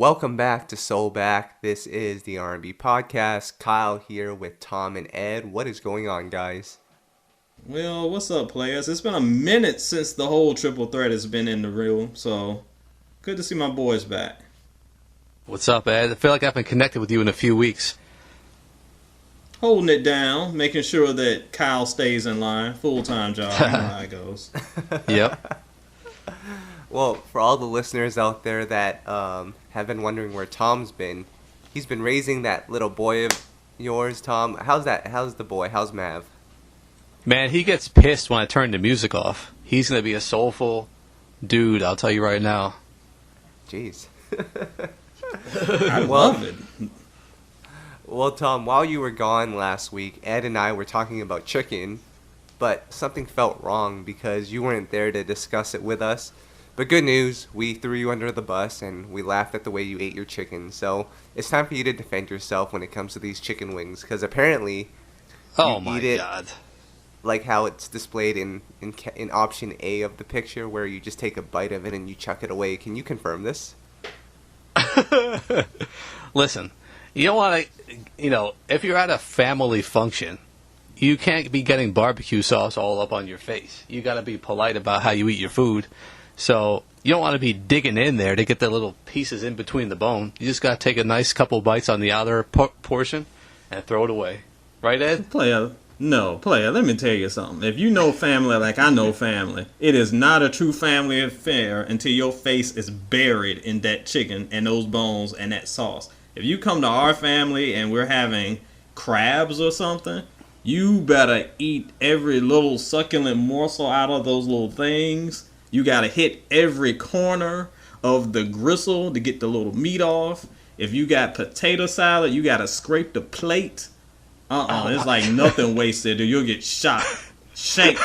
Welcome back to SoulBack. This is the R&B podcast. Kyle here with Tom and Ed. What is going on, guys? Well, what's up, players? It's been a minute since the whole triple threat has been in the room, so good to see my boys back. What's up, Ed? I feel like I haven't connected with you in a few weeks. Holding it down, making sure that Kyle stays in line. Full-time job, you know how it goes. Yep. Well, for all the listeners out there that have been wondering where Tom's been, he's been raising that little boy of yours, Tom. How's the boy? How's Mav? Man, he gets pissed when I turn the music off. He's going to be a soulful dude, I'll tell you right now. Jeez. I love it. Well, Tom, while you were gone last week, Ed and I were talking about chicken, but something felt wrong because you weren't there to discuss it with us. But good news, we threw you under the bus and we laughed at the way you ate your chicken. So it's time for you to defend yourself when it comes to these chicken wings, because apparently Oh my God. like how it's displayed in option A of the picture, where you just take a bite of it and you chuck it away. Can you confirm this? Listen, you don't want to, if you're at a family function, you can't be getting barbecue sauce all up on your face. You got to be polite about how you eat your food. So you don't want to be digging in there to get the little pieces in between the bone. You just got to take a nice couple bites on the outer portion and throw it away. Right, Ed? Player, let me tell you something. If you know family like I know family, it is not a true family affair until your face is buried in that chicken and those bones and that sauce. If you come to our family and we're having crabs or something, you better eat every little succulent morsel out of those little things. You got to hit every corner of the gristle to get the little meat off. If you got potato salad, you got to scrape the plate. It's like nothing wasted or you'll get shot, shanked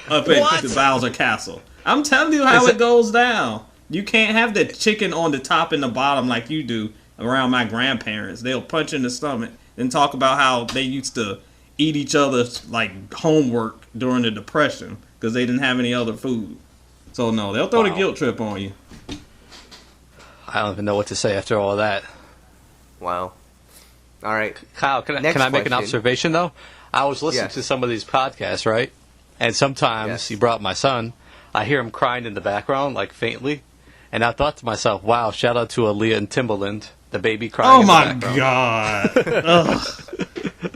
up at the Bowser Castle. I'm telling you how it goes down. You can't have the chicken on the top and the bottom like you do around my grandparents. They'll punch in the stomach and talk about how they used to eat each other's like homework during the Depression because they didn't have any other food. So no, they'll throw the guilt trip on you. I don't even know what to say after all that. Wow. All right. Kyle, can I make an observation, though? I was listening to some of these podcasts, right? And sometimes, you brought my son, I hear him crying in the background, like faintly. And I thought to myself, wow, shout out to Aaliyah and Timbaland, the baby crying in the background. God.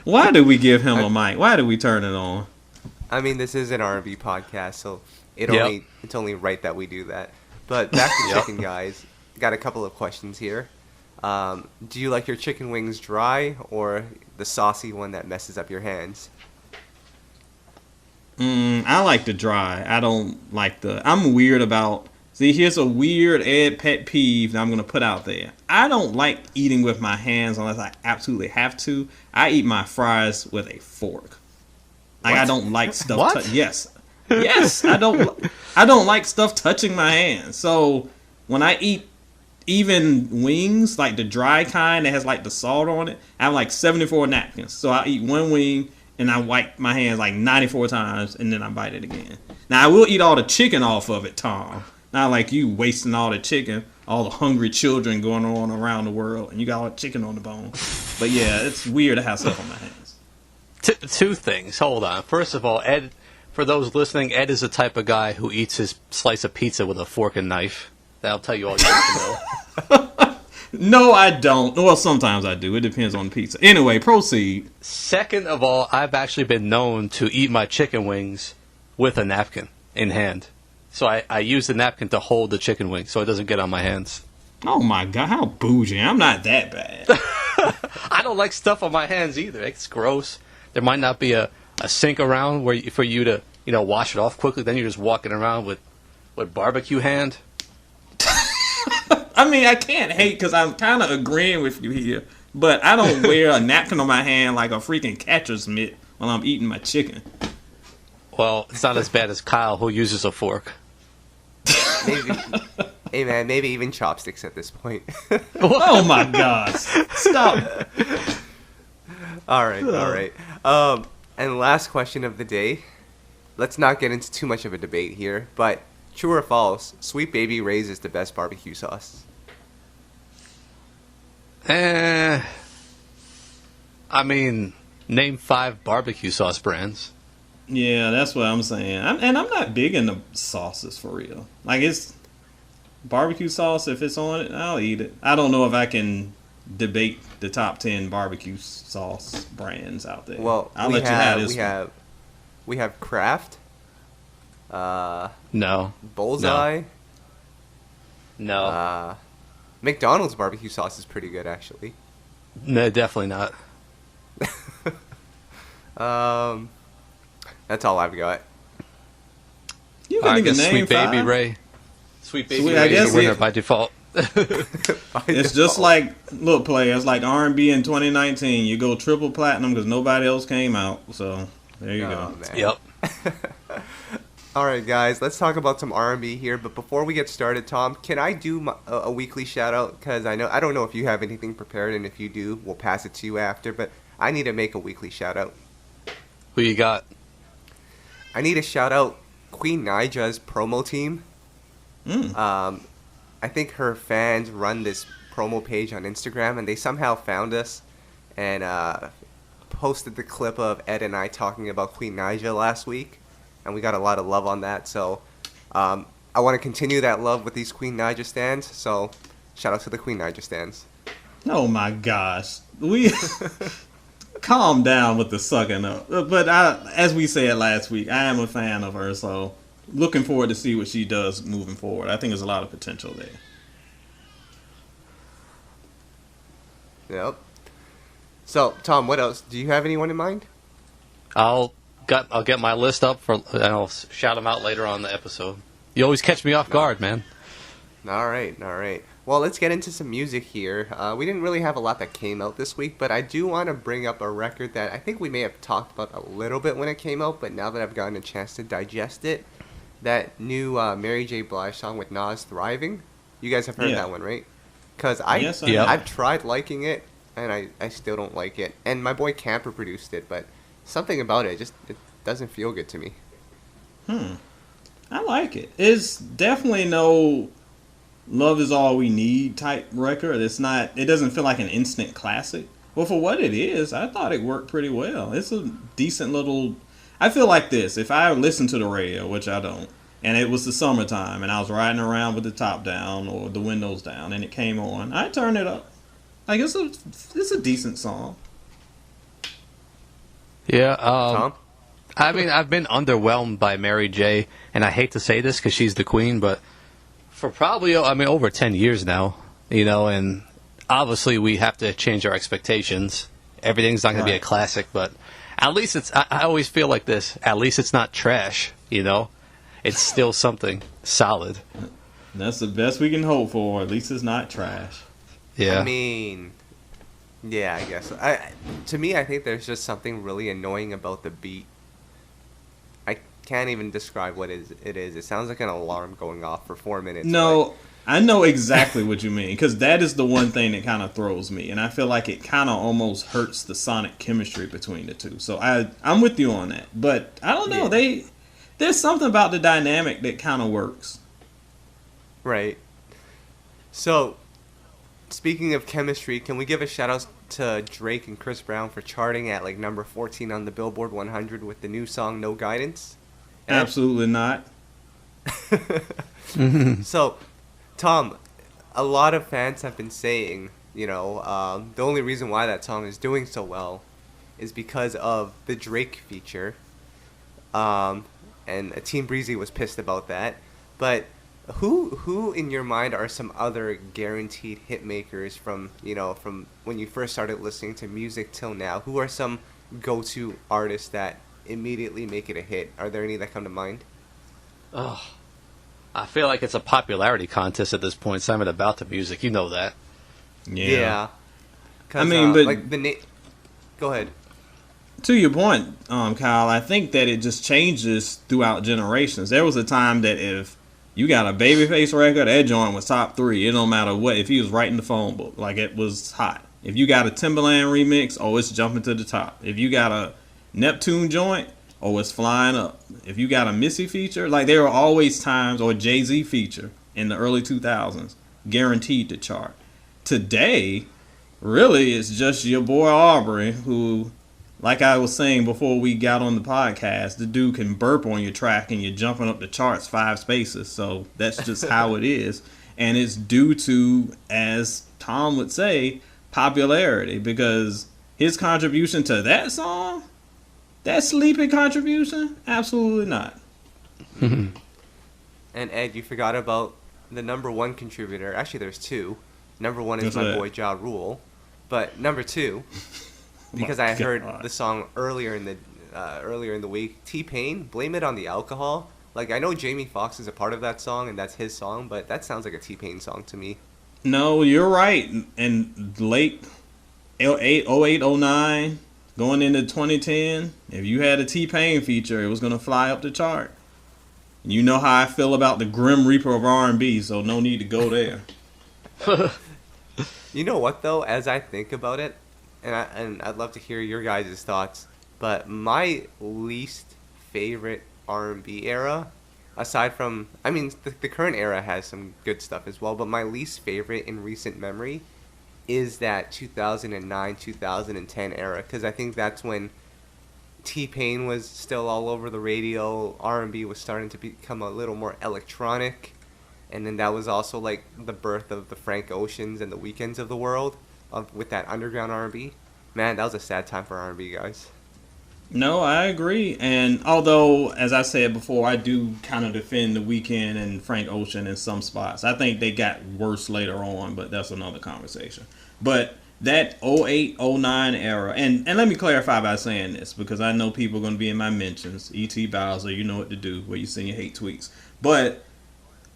Why do we give him a mic? Why do we turn it on? I mean, this is an R&B podcast, so it's only right that we do that. But back to chicken, guys. Got a couple of questions here. Do you like your chicken wings dry or the saucy one that messes up your hands? I like the dry. I don't like I'm weird about... See, here's a weird Ed pet peeve that I'm going to put out there. I don't like eating with my hands unless I absolutely have to. I eat my fries with a fork. Like, I don't like stuff... What? Yes, I don't like stuff touching my hands. So, when I eat even wings, like the dry kind that has like the salt on it, I have like 74 napkins. So I eat one wing and I wipe my hands like 94 times and then I bite it again. Now I will eat all the chicken off of it, Tom. Not like you wasting all the chicken, all the hungry children going on around the world and you got all the chicken on the bone. But yeah, it's weird to have stuff on my hands. Two things. Hold on. First of all, Ed, for those listening, Ed is the type of guy who eats his slice of pizza with a fork and knife. That'll tell you all you need to know. No, I don't. Well, sometimes I do. It depends on the pizza. Anyway, proceed. Second of all, I've actually been known to eat my chicken wings with a napkin in hand. So I use the napkin to hold the chicken wing so it doesn't get on my hands. Oh my God, how bougie. I'm not that bad. I don't like stuff on my hands either. It's gross. There might not be a sink around for you to wash it off quickly. Then you're just walking around with barbecue hand. I mean, I can't hate because I'm kind of agreeing with you here, but I don't wear a napkin on my hand like a freaking catcher's mitt while I'm eating my chicken. Well, it's not as bad as Kyle, who uses a fork. Maybe, hey man, maybe even chopsticks at this point. Oh my God! Stop. All right. And last question of the day. Let's not get into too much of a debate here, but true or false, Sweet Baby Ray's is the best barbecue sauce. I mean, name 5 barbecue sauce brands. Yeah, that's what I'm saying. And I'm not big into sauces for real. Like, it's barbecue sauce. If it's on it, I'll eat it. I don't know if I can debate the top 10 barbecue sauce brands out there. Well, I'll let you have this. We have Kraft. No. Bullseye. No. McDonald's barbecue sauce is pretty good, actually. No, definitely not. That's all I've got. You can I even guess name Sweet Baby 5. Ray. Sweet Baby Sweet- Ray I is guess the winner it- by default. It's just like, look, players, like R&B in 2019. You go triple platinum because nobody else came out. So there you go. Man. Yep. All right, guys, let's talk about some R&B here. But before we get started, Tom, can I do a weekly shout out? Because I don't know if you have anything prepared, and if you do, we'll pass it to you after. But I need to make a weekly shout out. Who you got? I need to shout out Queen Naja's promo team. I think her fans run this promo page on Instagram, and they somehow found us and posted the clip of Ed and I talking about Queen Naja last week, and we got a lot of love on that. So I want to continue that love with these Queen Naja stands. So shout out to the Queen Naja stands. Oh my gosh, we calm down with the sucking up. But as we said last week, I am a fan of her, so looking forward to see what she does moving forward. I think there's a lot of potential there. Yep. So Tom, what else? Do you have anyone in mind? I'll get my list up and I'll shout them out later on in the episode. You always catch me off guard, man. All right. Well, let's get into some music here. We didn't really have a lot that came out this week, but I do want to bring up a record that I think we may have talked about a little bit when it came out, but now that I've gotten a chance to digest it, that new Mary J. Blige song with Nas, Thriving. You guys have heard that one, right? Because I've tried liking it, and I still don't like it. And my boy Camper produced it, but something about it doesn't feel good to me. I like it. It's definitely no Love Is All We Need type record. It doesn't feel like an instant classic. Well, for what it is, I thought it worked pretty well. It's a decent little... I feel like this. If I listen to the radio, which I don't, and it was the summertime, and I was riding around with the top down or the windows down, and it came on, I turn it up. Like, it's a decent song. Yeah. Tom? I mean, I've been underwhelmed by Mary J., and I hate to say this because she's the queen, but for probably, over 10 years now, and obviously we have to change our expectations. Everything's not going to be a classic, but at least I always feel like this. At least it's not trash, It's still something solid. That's the best we can hope for. At least it's not trash. Yeah. I mean, yeah, I guess. To me, I think there's just something really annoying about the beat. I can't even describe what it is. It sounds like an alarm going off for 4 minutes. No, I know exactly what you mean, because that is the one thing that kind of throws me, and I feel like it kind of almost hurts the sonic chemistry between the two. So I'm with you on that, but I don't know. Yeah. There's something about the dynamic that kind of works. Right. So, speaking of chemistry, can we give a shout out to Drake and Chris Brown for charting at like number 14 on the Billboard 100 with the new song No Guidance? Absolutely not. So, Tom, a lot of fans have been saying, the only reason why that song is doing so well is because of the Drake feature. And Team Breezy was pissed about that. But who in your mind are some other guaranteed hit makers from when you first started listening to music till now? Who are some go-to artists that immediately make it a hit? Are there any that come to mind? Oh, I feel like it's a popularity contest at this point, Simon, about the music. You know that. Yeah. I mean, but like go ahead. To your point, Kyle, I think that it just changes throughout generations. There was a time that if you got a Babyface record, that joint was top 3. It don't matter what. If he was writing the phone book, like, it was hot. If you got a Timberland remix, it's jumping to the top. If you got a Neptune joint, it's flying up. If you got a Missy feature, like, there were always times, or a Jay-Z feature in the early 2000s, guaranteed to chart. Today, Really, it's just your boy Aubrey, who, like I was saying before we got on the podcast, the dude can burp on your track and you're jumping up the charts 5 spaces. So that's just how it is. And it's due to, as Tom would say, popularity, because his contribution to that song, that sleeping contribution, absolutely not. And Ed, you forgot about the number 1 contributor. Actually, there's 2. Number 1 is my boy Ja Rule, but number 2, because I heard the song earlier in the week, T-Pain, Blame It on the Alcohol. Like, I know Jamie Foxx is a part of that song, and that's his song, but that sounds like a T-Pain song to me. No, you're right. And late 08, 09, going into 2010, if you had a T-Pain feature, it was going to fly up the chart. You know how I feel about the Grim Reaper of R&B, so no need to go there. You know what, though? As I think about it, and I'd love to hear your guys' thoughts, but my least favorite R&B era, aside from, I mean, the current era has some good stuff as well, but my least favorite in recent memory is that 2009, 2010 era, because I think that's when T-Pain was still all over the radio, R&B was starting to become a little more electronic, and then that was also like the birth of the Frank Oceans and the Weekends of the world, with that underground R&B. Man, that was a sad time for R&B, guys. No, I agree. And although, as I said before, I do kind of defend The Weeknd and Frank Ocean in some spots. I think they got worse later on, but that's another conversation. But that 08, 09 era, and let me clarify by saying this, because I know people are going to be in my mentions. E.T. Bowser, you know what to do, where you send your hate tweets. But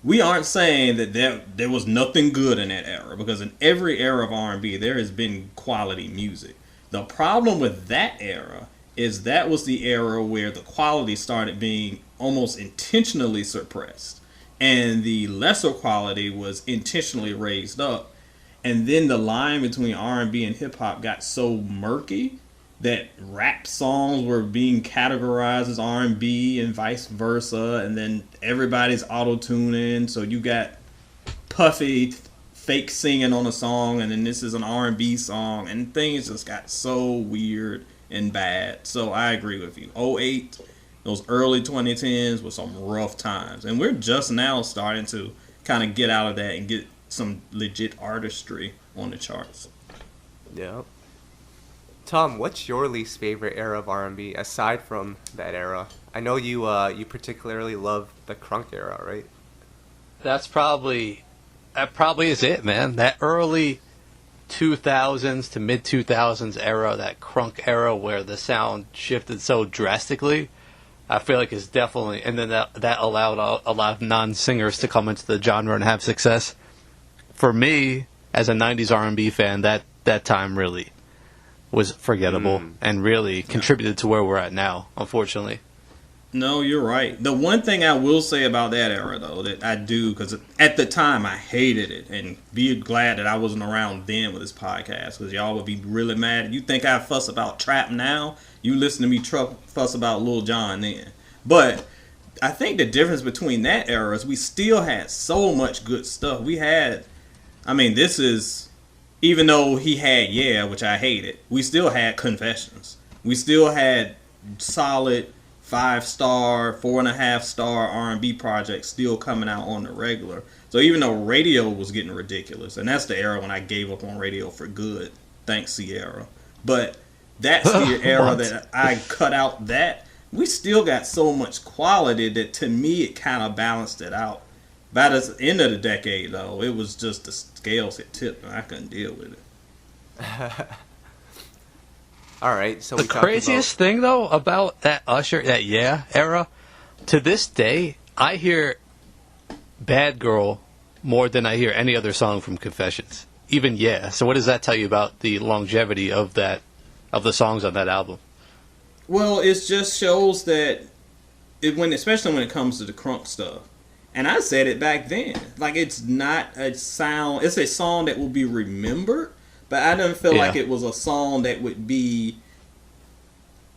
we aren't saying that there was nothing good in that era, because in every era of R&B, there has been quality music. The problem with that era is that was the era where the quality started being almost intentionally suppressed, and the lesser quality was intentionally raised up. And then the line between R&B and hip-hop got so murky that rap songs were being categorized as R&B and vice versa, and then everybody's auto-tuning, so you got Puffy fake singing on a song, and then this is an R&B song, and things just got so weird and bad. So I agree with you. 08, those early 2010s were some rough times, and we're just now starting to kind of get out of that and get some legit artistry on the charts. Yeah. Tom, what's your least favorite era of R&B aside from that era? I know you particularly love the crunk era, right? That probably is it, man. That early 2000s to mid 2000s era, that crunk era where the sound shifted so drastically, I feel like is definitely, and then that allowed a lot of non-singers to come into the genre and have success. For me, as a 90s R&B fan, that time really was forgettable and really contributed to where we're at now, unfortunately. No, you're right. The one thing I will say about that era, though, that I do, because at the time I hated it, and be glad that I wasn't around then with this podcast, because y'all would be really mad. You think I fuss about trap now? You listen to me fuss about Lil Jon then. But I think the difference between that era is we still had so much good stuff. We had, I mean, this is, even though he had Yeah, which I hated, we still had Confessions. We still had solid 5-star, 4.5-star R&B projects still coming out on the regular. So even though radio was getting ridiculous, and that's the era when I gave up on radio for good, thanks Sierra. But that's the era that I cut out that. We still got so much quality that to me it kind of balanced it out. By the end of the decade, though, it was just the scales had tipped and I couldn't deal with it. All right, so the craziest thing though about that Usher, that Yeah era, to this day, I hear Bad Girl more than I hear any other song from Confessions. Even Yeah. So what does that tell you about the longevity of the songs on that album? Well, it just shows that especially when it comes to the crunk stuff. And I said it back then. Like, it's not a sound, it's a song that will be remembered. But I didn't feel like it was a song that would be,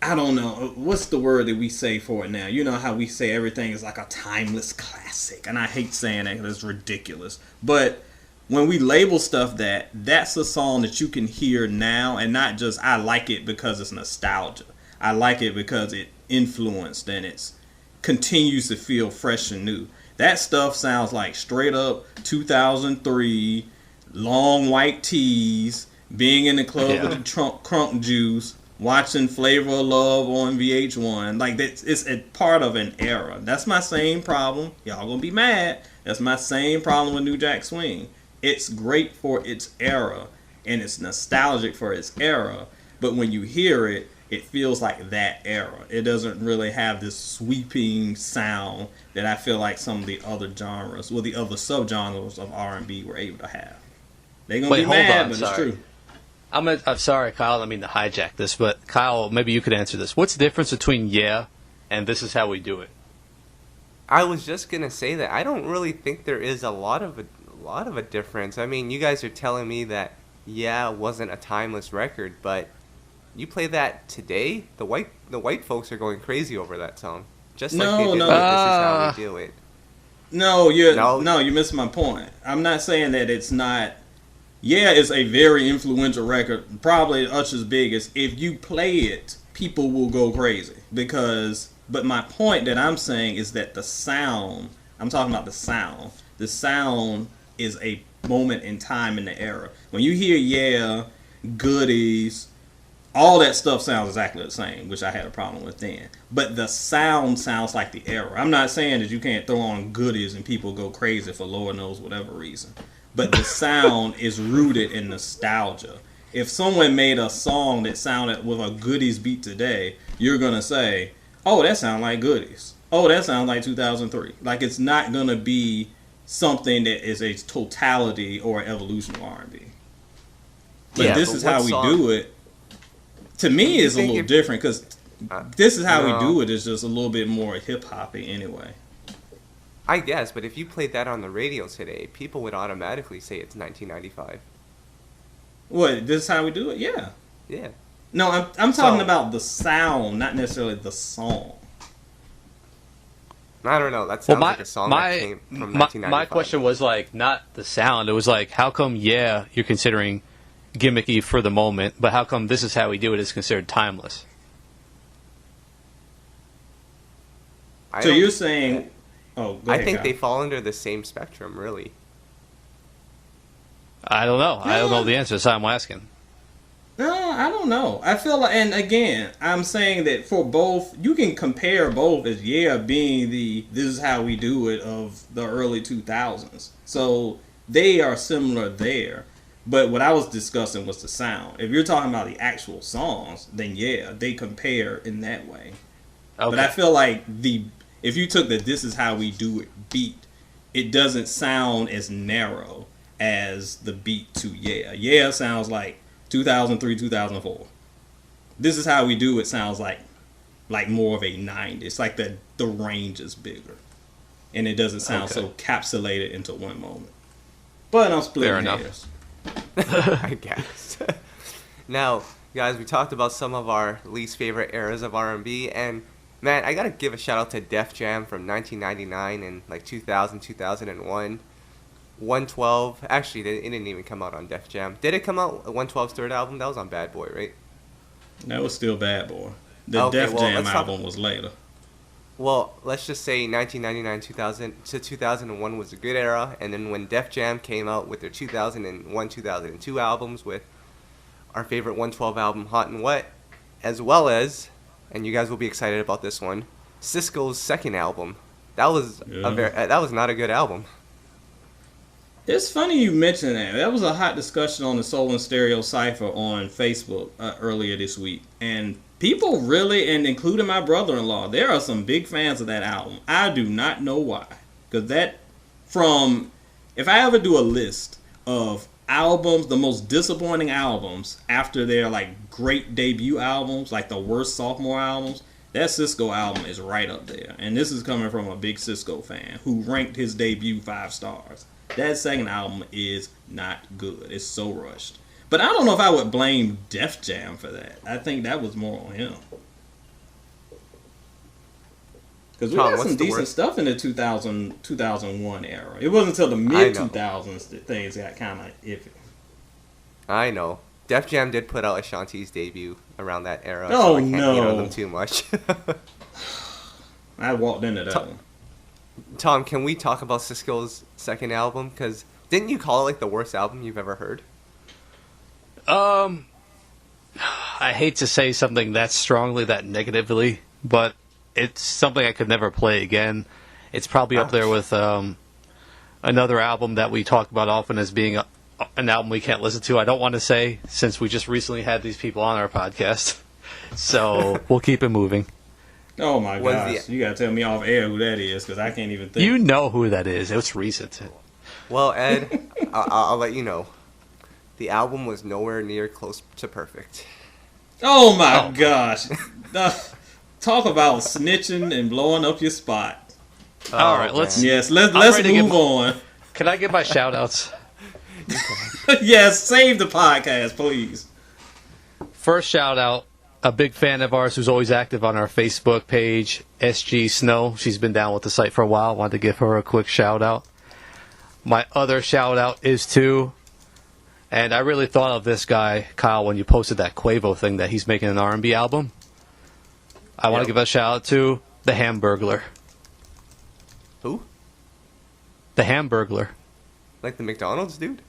I don't know, what's the word that we say for it now? You know how we say everything is like a timeless classic. And I hate saying that because it's ridiculous. But when we label stuff that's a song that you can hear now, and not just I like it because it's nostalgia. I like it because it influenced and it continues to feel fresh and new. That stuff sounds like straight up 2003, long white tees, being in the club with the crunk juice, watching Flavor of Love on VH1. Like, it's a part of an era. That's my same problem. Y'all gonna be mad. That's my same problem with New Jack Swing. It's great for its era, and it's nostalgic for its era. But when you hear it, it feels like that era. It doesn't really have this sweeping sound that I feel like some of the other genres, well, the other subgenres of R&B were able to have. They're gonna be mad, but it's true. I'm sorry, Kyle. I don't mean to hijack this, but Kyle, maybe you could answer this. What's the difference between "Yeah" and "This Is How We Do It"? I was just gonna say that I don't really think there is a lot of a difference. I mean, you guys are telling me that "Yeah" wasn't a timeless record, but you play that today, the white folks are going crazy over that song, just like they did with "This Is How We Do It." No, you missed my point. I'm not saying that it's not. Yeah, it's a very influential record, probably Usher's biggest. If you play it, people will go crazy but my point that I'm saying is that the sound, I'm talking about the sound is a moment in time in the era. When you hear "Yeah," "Goodies," all that stuff sounds exactly the same, which I had a problem with then. But the sound sounds like the era. I'm not saying that you can't throw on "Goodies" and people go crazy for Lord knows whatever reason. But the sound is rooted in nostalgia. If someone made a song that sounded with a "Goodies" beat today, you're going to say, oh, that sounds like "Goodies." Oh, that sounds like 2003. Like, it's not going to be something that is a totality or evolution of R&B. But This Is How We Do It, to me, is a little different, because This Is How We Do It is just a little bit more hip-hoppy anyway. I guess, but if you played that on the radio today, people would automatically say it's 1995. What, This Is How We Do It? Yeah. Yeah. No, I'm talking about the sound, not necessarily the song. I don't know. That sounds like a song that came from 1995. My question was, like, not the sound. It was like, how come, "Yeah," you're considering gimmicky for the moment, but how come "This Is How We Do It" is considered timeless? So you're saying... Oh, go ahead, I think Kyle. they fall under the same spectrum, really. I don't know. I don't know the answer, so I'm asking. No, I don't know. I feel like, and again, I'm saying that for both, you can compare both as being the "This Is How We Do It" of the early 2000s. So they are similar there. But what I was discussing was the sound. If you're talking about the actual songs, then they compare in that way. Okay. But I feel like if you took the "This Is How We Do It" beat, it doesn't sound as narrow as the beat to "Yeah." "Yeah" sounds like 2003, 2004. "This Is How We Do It" sounds like more of a 90s. It's like the range is bigger. And it doesn't sound so capsulated into one moment. But I'm splitting hairs. I guess. Now, guys, we talked about some of our least favorite eras of R&B, and man, I gotta give a shout out to Def Jam from 1999 and like 2000, 2001. 112, actually, it didn't even come out on Def Jam. Did it come out, 112's third album? That was on Bad Boy, right? That was still Bad Boy. The Def Jam album was later. Well, let's just say 1999 2000 to 2001 was a good era, and then when Def Jam came out with their 2001, 2002 albums with our favorite 112 album, Hot and Wet, as well as, and you guys will be excited about this one, Sisqo's second album. That was that was not a good album. It's funny you mention that. That was a hot discussion on the Soul and Stereo Cypher on Facebook earlier this week. And people really, and including my brother-in-law, there are some big fans of that album. I do not know why. Because if I ever do a list of albums, the most disappointing albums after their like great debut albums, like the worst sophomore albums, that Sisqo album is right up there. And this is coming from a big Sisqo fan who ranked his debut 5 stars. That second album is not good. It's so rushed. But I don't know if I would blame Def Jam for that. I think that was more on him. Because we Tom, had what's some the decent worst? stuff in the 2001 era. It wasn't until the mid 2000s that things got kind of iffy. I know. Def Jam did put out Ashanti's debut around that era, Oh, so I can't hate on no. them too much. I walked into that one. Tom, can we talk about Sisqo's second album? Because didn't you call it like the worst album you've ever heard? I hate to say something that strongly, that negatively, but it's something I could never play again. It's probably up there with another album that we talk about often as being an album we can't listen to. I don't want to say, since we just recently had these people on our podcast. So we'll keep it moving. Oh my gosh. You got to tell me off air who that is, because I can't even think. You know who that is. It's recent. Well, Ed, I'll let you know. The album was nowhere near close to perfect. Oh my gosh. Talk about snitching and blowing up your spot. All right, let's move on. Can I get my shout outs? Yes, save the podcast, please. First shout out, a big fan of ours who's always active on our Facebook page, SG Snow. She's been down with the site for a while. Wanted to give her a quick shout out. My other shout out is to, and I really thought of this guy, Kyle, when you posted that Quavo thing that he's making an R&B album. I want to give a shout out to the Hamburglar. Who? The Hamburglar. Like the McDonald's dude?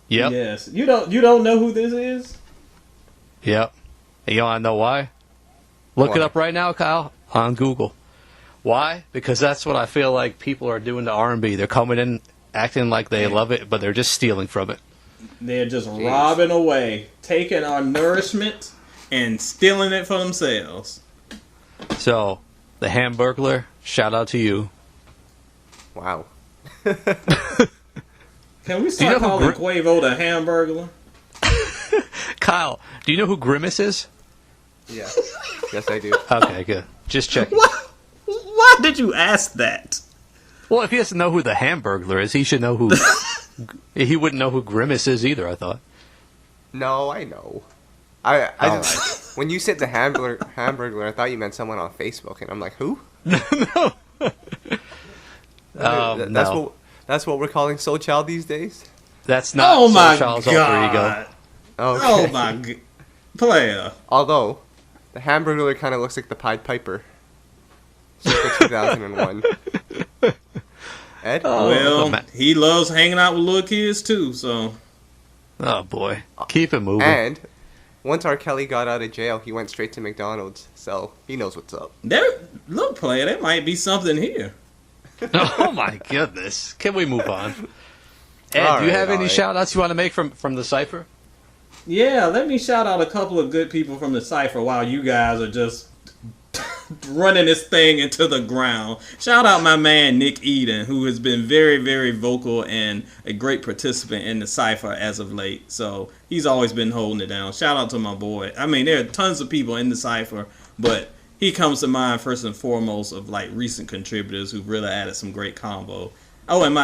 Yep. Yes. You don't know who this is? Yep. And you want to know why? Look it up right now, Kyle, on Google. Why? Because that's what I feel like people are doing to R&B. They're coming in acting like they love it, but they're just stealing from it. They're just robbing away, taking our nourishment and stealing it for themselves. So, the Hamburglar, shout out to you. Wow. Can we start calling Quavo the Hamburglar? Kyle, do you know who Grimace is? Yeah. Yes, I do. Okay, good. Just checking. Why did you ask that? Well, if he doesn't know who the Hamburglar is, he should know who... he wouldn't know who Grimace is either, I thought. No, I know. I just, when you said the Hamburglar, I thought you meant someone on Facebook, and I'm like, who? No. That's what we're calling Soul Child these days? That's not Soul Child's alter ego. Okay. Oh my god. Player. Although, the Hamburglar kind of looks like the Pied Piper. Circa 2001. Ed? Well, he loves hanging out with little kids too, so. Oh boy. Keep it moving. And once R. Kelly got out of jail, he went straight to McDonald's, so he knows what's up. Look, player, there might be something here. Oh my goodness. Can we move on? Ed, do you have any shout outs you want to make from the Cypher? Yeah, let me shout out a couple of good people from the Cypher while you guys are just running this thing into the ground. Shout out my man Nick Eden, who has been very, very vocal and a great participant in the Cypher as of late. So he's always been holding it down. Shout out to my boy. I mean, there are tons of people in the Cypher, but he comes to mind first and foremost of like recent contributors who've really added some great combo. Oh, and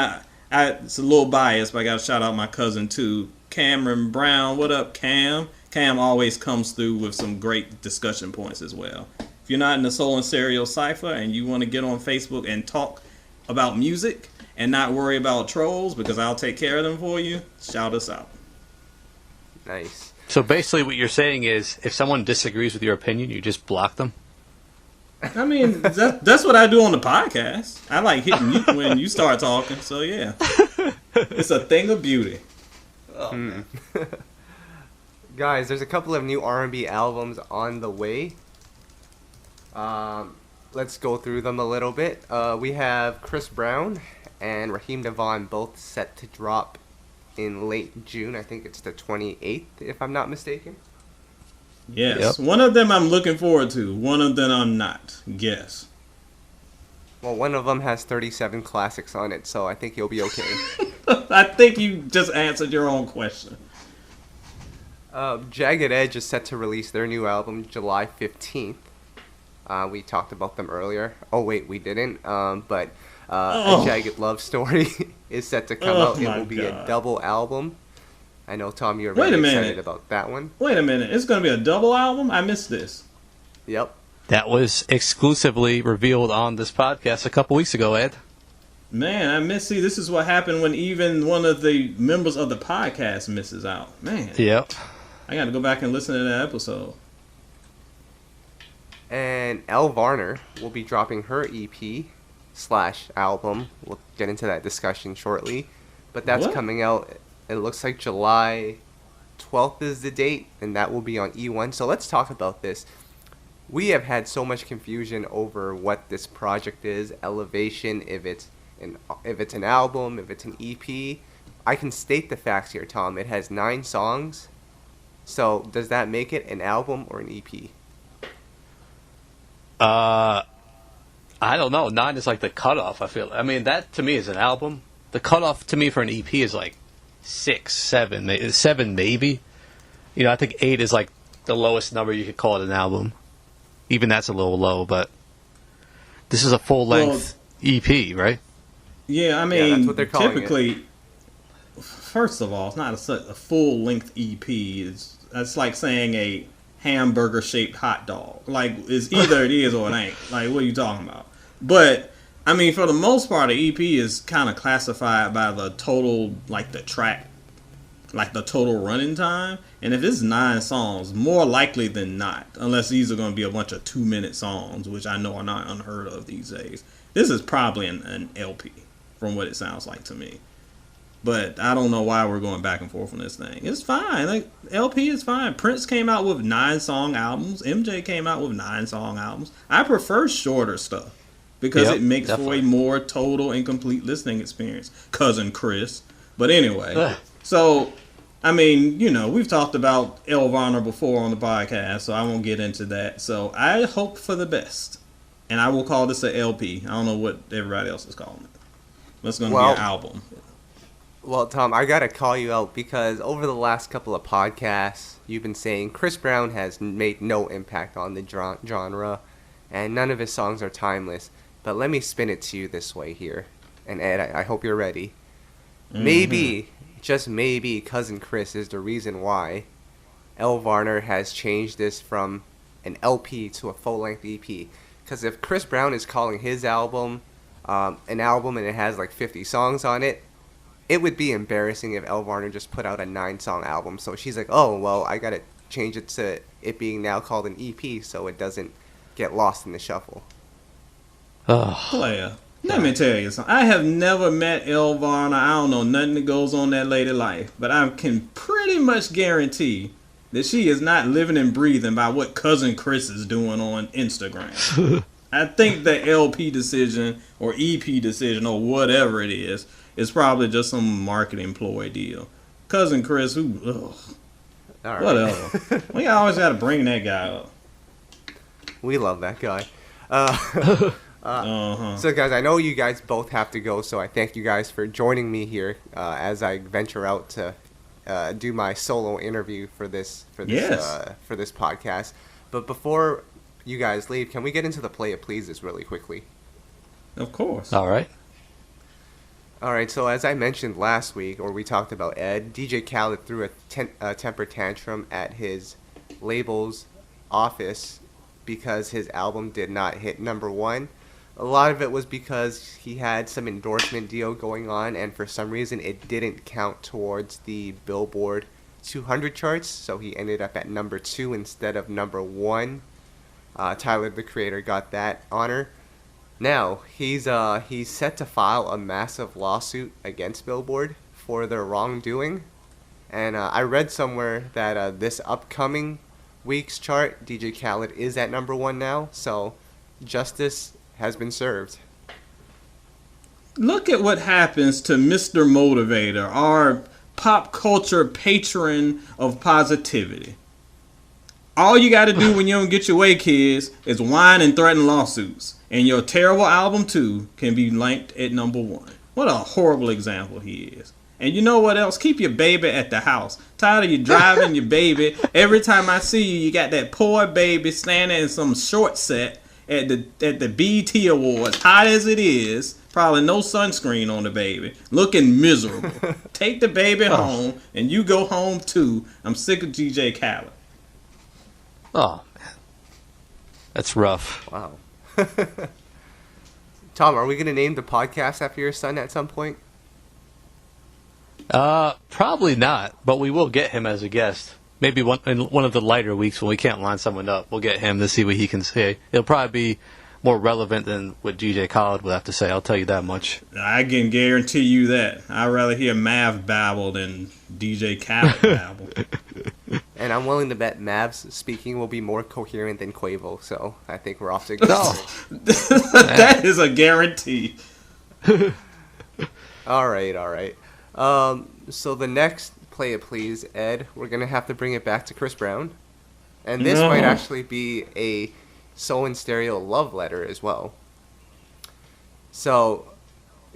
it's a little biased, but I got to shout out my cousin too, Cameron Brown. What up, Cam? Cam always comes through with some great discussion points as well. If you're not in the Soul and Stereo Cypher and you want to get on Facebook and talk about music and not worry about trolls, because I'll take care of them for you, shout us out. Nice. So basically what you're saying is if someone disagrees with your opinion, you just block them? I mean, that's what I do on the podcast. I like hitting you when you start talking, so yeah. It's a thing of beauty. Oh, guys, there's a couple of new R&B albums on the way. Let's go through them a little bit. We have Chris Brown and Raheem Devon both set to drop in late June. I think it's the 28th, if I'm not mistaken. Yes. Yep. One of them I'm looking forward to. One of them I'm not. Guess. Well, one of them has 37 classics on it, so I think you'll be okay. I think you just answered your own question. Jagged Edge is set to release their new album July 15th. We talked about them earlier. Oh, wait, we didn't. But A Jagged Love Story is set to come out. It will be a double album. I know, Tom, you're very excited about that one. Wait a minute. It's going to be a double album? I missed this. Yep. That was exclusively revealed on this podcast a couple weeks ago, Ed. Man, I miss. See, this is what happened when even one of the members of the podcast misses out. Man. Yep. I got to go back and listen to that episode. And Elle Varner will be dropping her EP/album. We'll get into that discussion shortly. But that's coming out, it looks like July 12th is the date, and that will be on E1. So let's talk about this. We have had so much confusion over what this project is, Ellevation, if it's an album, if it's an EP. I can state the facts here, Tom. It has 9 songs. So does that make it an album or an EP? I don't know. 9 is like the cutoff, I feel. I mean, that to me is an album. The cutoff to me for an EP is like 6, 7. 7 maybe. You know, I think 8 is like the lowest number you could call it an album. Even that's a little low, but this is a full-length EP, right? Yeah, I mean, that's what they're calling typically, first of all, it's not a full-length EP. That's like saying a hamburger-shaped hot dog. Like, it's either it is or it ain't. Like, what are you talking about? But, I mean, for the most part, the EP is kind of classified by the total, like, the track, like, the total running time. And if it's 9 songs, more likely than not, unless these are going to be a bunch of 2-minute songs, which I know are not unheard of these days, this is probably an LP, from what it sounds like to me. But I don't know why we're going back and forth on this thing. It's fine. Like, LP is fine. Prince came out with 9-song albums. MJ came out with 9-song albums. I prefer shorter stuff because it makes for a more total and complete listening experience. Cousin Chris. But anyway, so, I mean, you know, we've talked about Elle Varner before on the podcast, so I won't get into that. So I hope for the best. And I will call this an LP. I don't know what everybody else is calling it. It's going to be an album. Well, Tom, I gotta call you out because over the last couple of podcasts, you've been saying Chris Brown has made no impact on the genre, and none of his songs are timeless. But let me spin it to you this way here, and Ed, I hope you're ready. Mm-hmm. Maybe, just maybe, Cousin Chris is the reason why Elle Varner has changed this from an LP to a full-length EP. Because if Chris Brown is calling his album an album and it has like 50 songs on it, it would be embarrassing if Elle Varner just put out a 9-song album. So she's like, oh, well, I got to change it to it being now called an EP so it doesn't get lost in the shuffle. Playa, let me tell you something. I have never met Elle Varner. I don't know nothing that goes on that lady life. But I can pretty much guarantee that she is not living and breathing by what Cousin Chris is doing on Instagram. I think the LP decision or EP decision or whatever it is probably just some marketing ploy deal. Cousin Chris, who, All right. whatever. We always got to bring that guy up. We love that guy. So, guys, I know you guys both have to go, so I thank you guys for joining me here as I venture out to do my solo interview for this podcast. But before you guys leave, can we get into the Playa Pleases really quickly? Of course. All right. All right, so as I mentioned last week, or we talked about Ed, DJ Khaled threw a temper tantrum at his label's office because his album did not hit number 1. A lot of it was because he had some endorsement deal going on, and for some reason it didn't count towards the Billboard 200 charts, so he ended up at number 2 instead of number 1. Tyler, the Creator, got that honor. Now, he's set to file a massive lawsuit against Billboard for their wrongdoing. And I read somewhere that this upcoming week's chart, DJ Khaled is at number 1 now. So, justice has been served. Look at what happens to Mr. Motivator, our pop culture patron of positivity. All you got to do when you don't get your way, kids, is whine and threaten lawsuits. And your terrible album, too, can be ranked at number 1. What a horrible example he is. And you know what else? Keep your baby at the house. Tired of you driving your baby. Every time I see you, you got that poor baby standing in some short set at the BET Awards. Hot as it is. Probably no sunscreen on the baby. Looking miserable. Take the baby home, and you go home, too. I'm sick of DJ Khaled. Oh, man. That's rough. Wow. Tom, are we going to name the podcast after your son at some point? Probably not, but we will get him as a guest. Maybe in one of the lighter weeks when we can't line someone up, we'll get him to see what he can say. It'll probably be more relevant than what DJ Khaled would have to say. I'll tell you that much. I can guarantee you that. I'd rather hear Mav babble than DJ Khaled babble. And I'm willing to bet Mav's speaking will be more coherent than Quavo, so I think we're off to a good start. That is a guarantee. All right. So the next Play It Please, Ed, we're going to have to bring it back to Chris Brown. And this might actually be a Soul and Stereo love letter as well. So,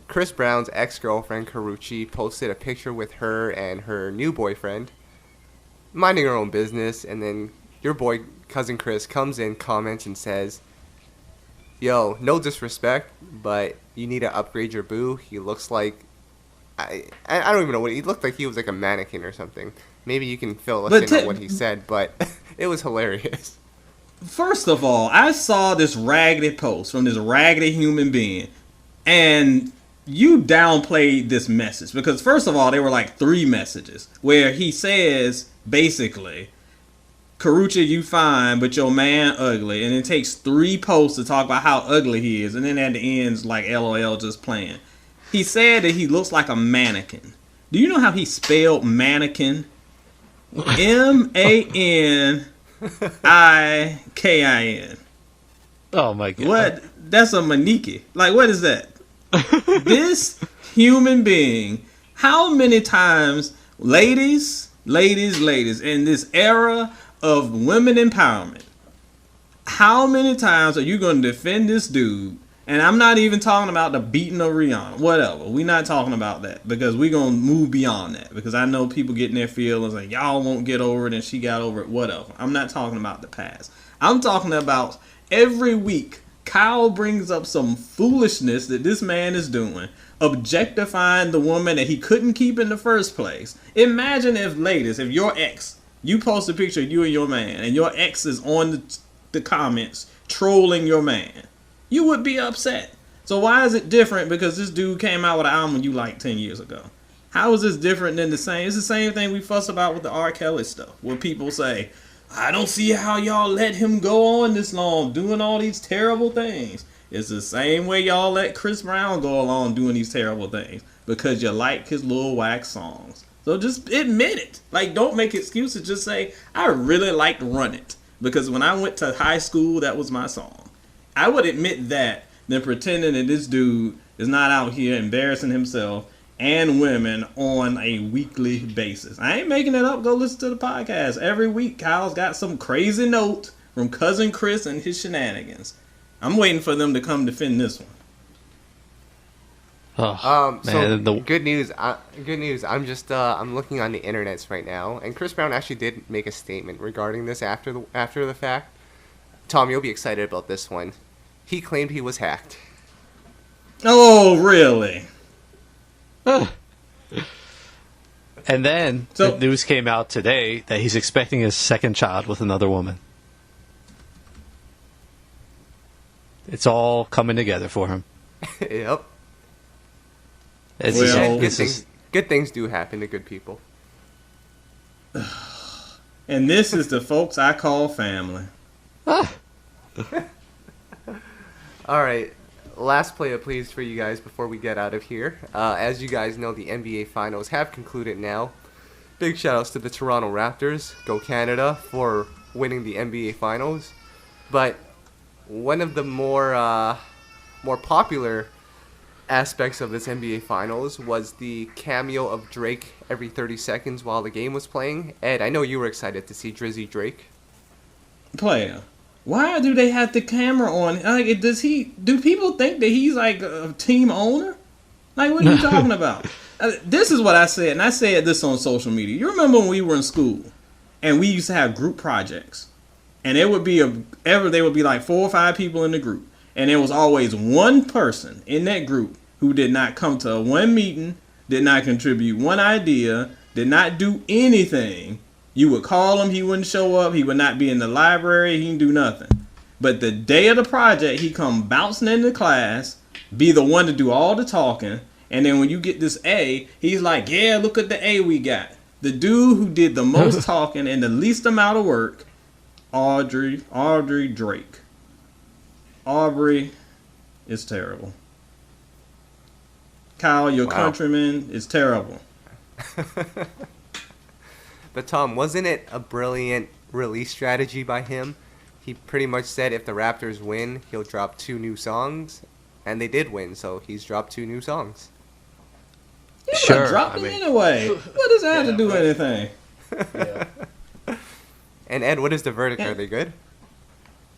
Chris Brown's ex-girlfriend, Karrueche, posted a picture with her and her new boyfriend, minding her own business, and then your boy, Cousin Chris, comes in, comments, and says, "Yo, no disrespect, but you need to upgrade your boo. He looks like... I don't even know what... He looked like he was like a mannequin or something. Maybe you can fill us in on what he said, but it was hilarious." First of all, I saw this raggedy post from this raggedy human being, and you downplayed this message. Because first of all, there were like 3 messages where he says, basically, "Karrueche, you fine, but your man ugly." And it takes 3 posts to talk about how ugly he is. And then at the end, it's like, LOL, just playing. He said that he looks like a mannequin. Do you know how he spelled mannequin? MANIKIN. Oh my god. What? That's a maniki. Like, what is that? This human being, how many times, ladies, in this era of women empowerment, how many times are you going to defend this dude? And I'm not even talking about the beating of Rihanna. Whatever. We're not talking about that. Because we're going to move beyond that. Because I know people getting their feelings like, y'all won't get over it and she got over it. Whatever. I'm not talking about the past. I'm talking about every week, Kyle brings up some foolishness that this man is doing. Objectifying the woman that he couldn't keep in the first place. Imagine if, ladies, if your ex, you post a picture of you and your man, and your ex is on the comments trolling your man. You would be upset. So why is it different because this dude came out with an album you liked 10 years ago? How is this different than the same? It's the same thing we fuss about with the R. Kelly stuff. Where people say, I don't see how y'all let him go on this long doing all these terrible things. It's the same way y'all let Chris Brown go along doing these terrible things. Because you like his little wax songs. So just admit it. Like, don't make excuses. Just say, I really liked Run It. Because when I went to high school, that was my song. I would admit that than pretending that this dude is not out here embarrassing himself and women on a weekly basis. I ain't making it up. Go listen to the podcast. Every week, Kyle's got some crazy note from Cousin Chris and his shenanigans. I'm waiting for them to come defend this one. Oh, man, so good news. I'm just I'm looking on the internets right now, and Chris Brown actually did make a statement regarding this after the fact. Tom, you'll be excited about this one. He claimed he was hacked. Oh, really? And then the news came out today that he's expecting his second child with another woman. It's all coming together for him. Yep. Good things do happen to good people. And this is the folks I call family. All right, last Play It Please for you guys before we get out of here. As you guys know, the NBA Finals have concluded now. Big shout-outs to the Toronto Raptors. Go Canada for winning the NBA Finals. But one of the more popular aspects of this NBA Finals was the cameo of Drake every 30 seconds while the game was playing. Ed, I know you were excited to see Drizzy Drake. Player. Why do they have the camera on? Like, do people think that he's like a team owner? Like, what are you talking about? This is what I said, and I said this on social media. You remember when we were in school, and we used to have group projects, and there would be like 4 or 5 people in the group, and there was always one person in that group who did not come to one meeting, did not contribute one idea, did not do anything. You would call him, he wouldn't show up, he would not be in the library, he didn't do nothing. But the day of the project, he come bouncing into class, be the one to do all the talking, and then when you get this A, he's like, yeah, look at the A we got. The dude who did the most talking and the least amount of work, Audrey Drake. Aubrey is terrible. Kyle, your countryman, is terrible. But Tom, wasn't it a brilliant release strategy by him? He pretty much said if the Raptors win, he'll drop 2 new songs. And they did win, so he's dropped 2 new songs. Yeah, sure. Drop them anyway. What does that have to do with anything? Yeah. And Ed, what is the verdict? Are they good?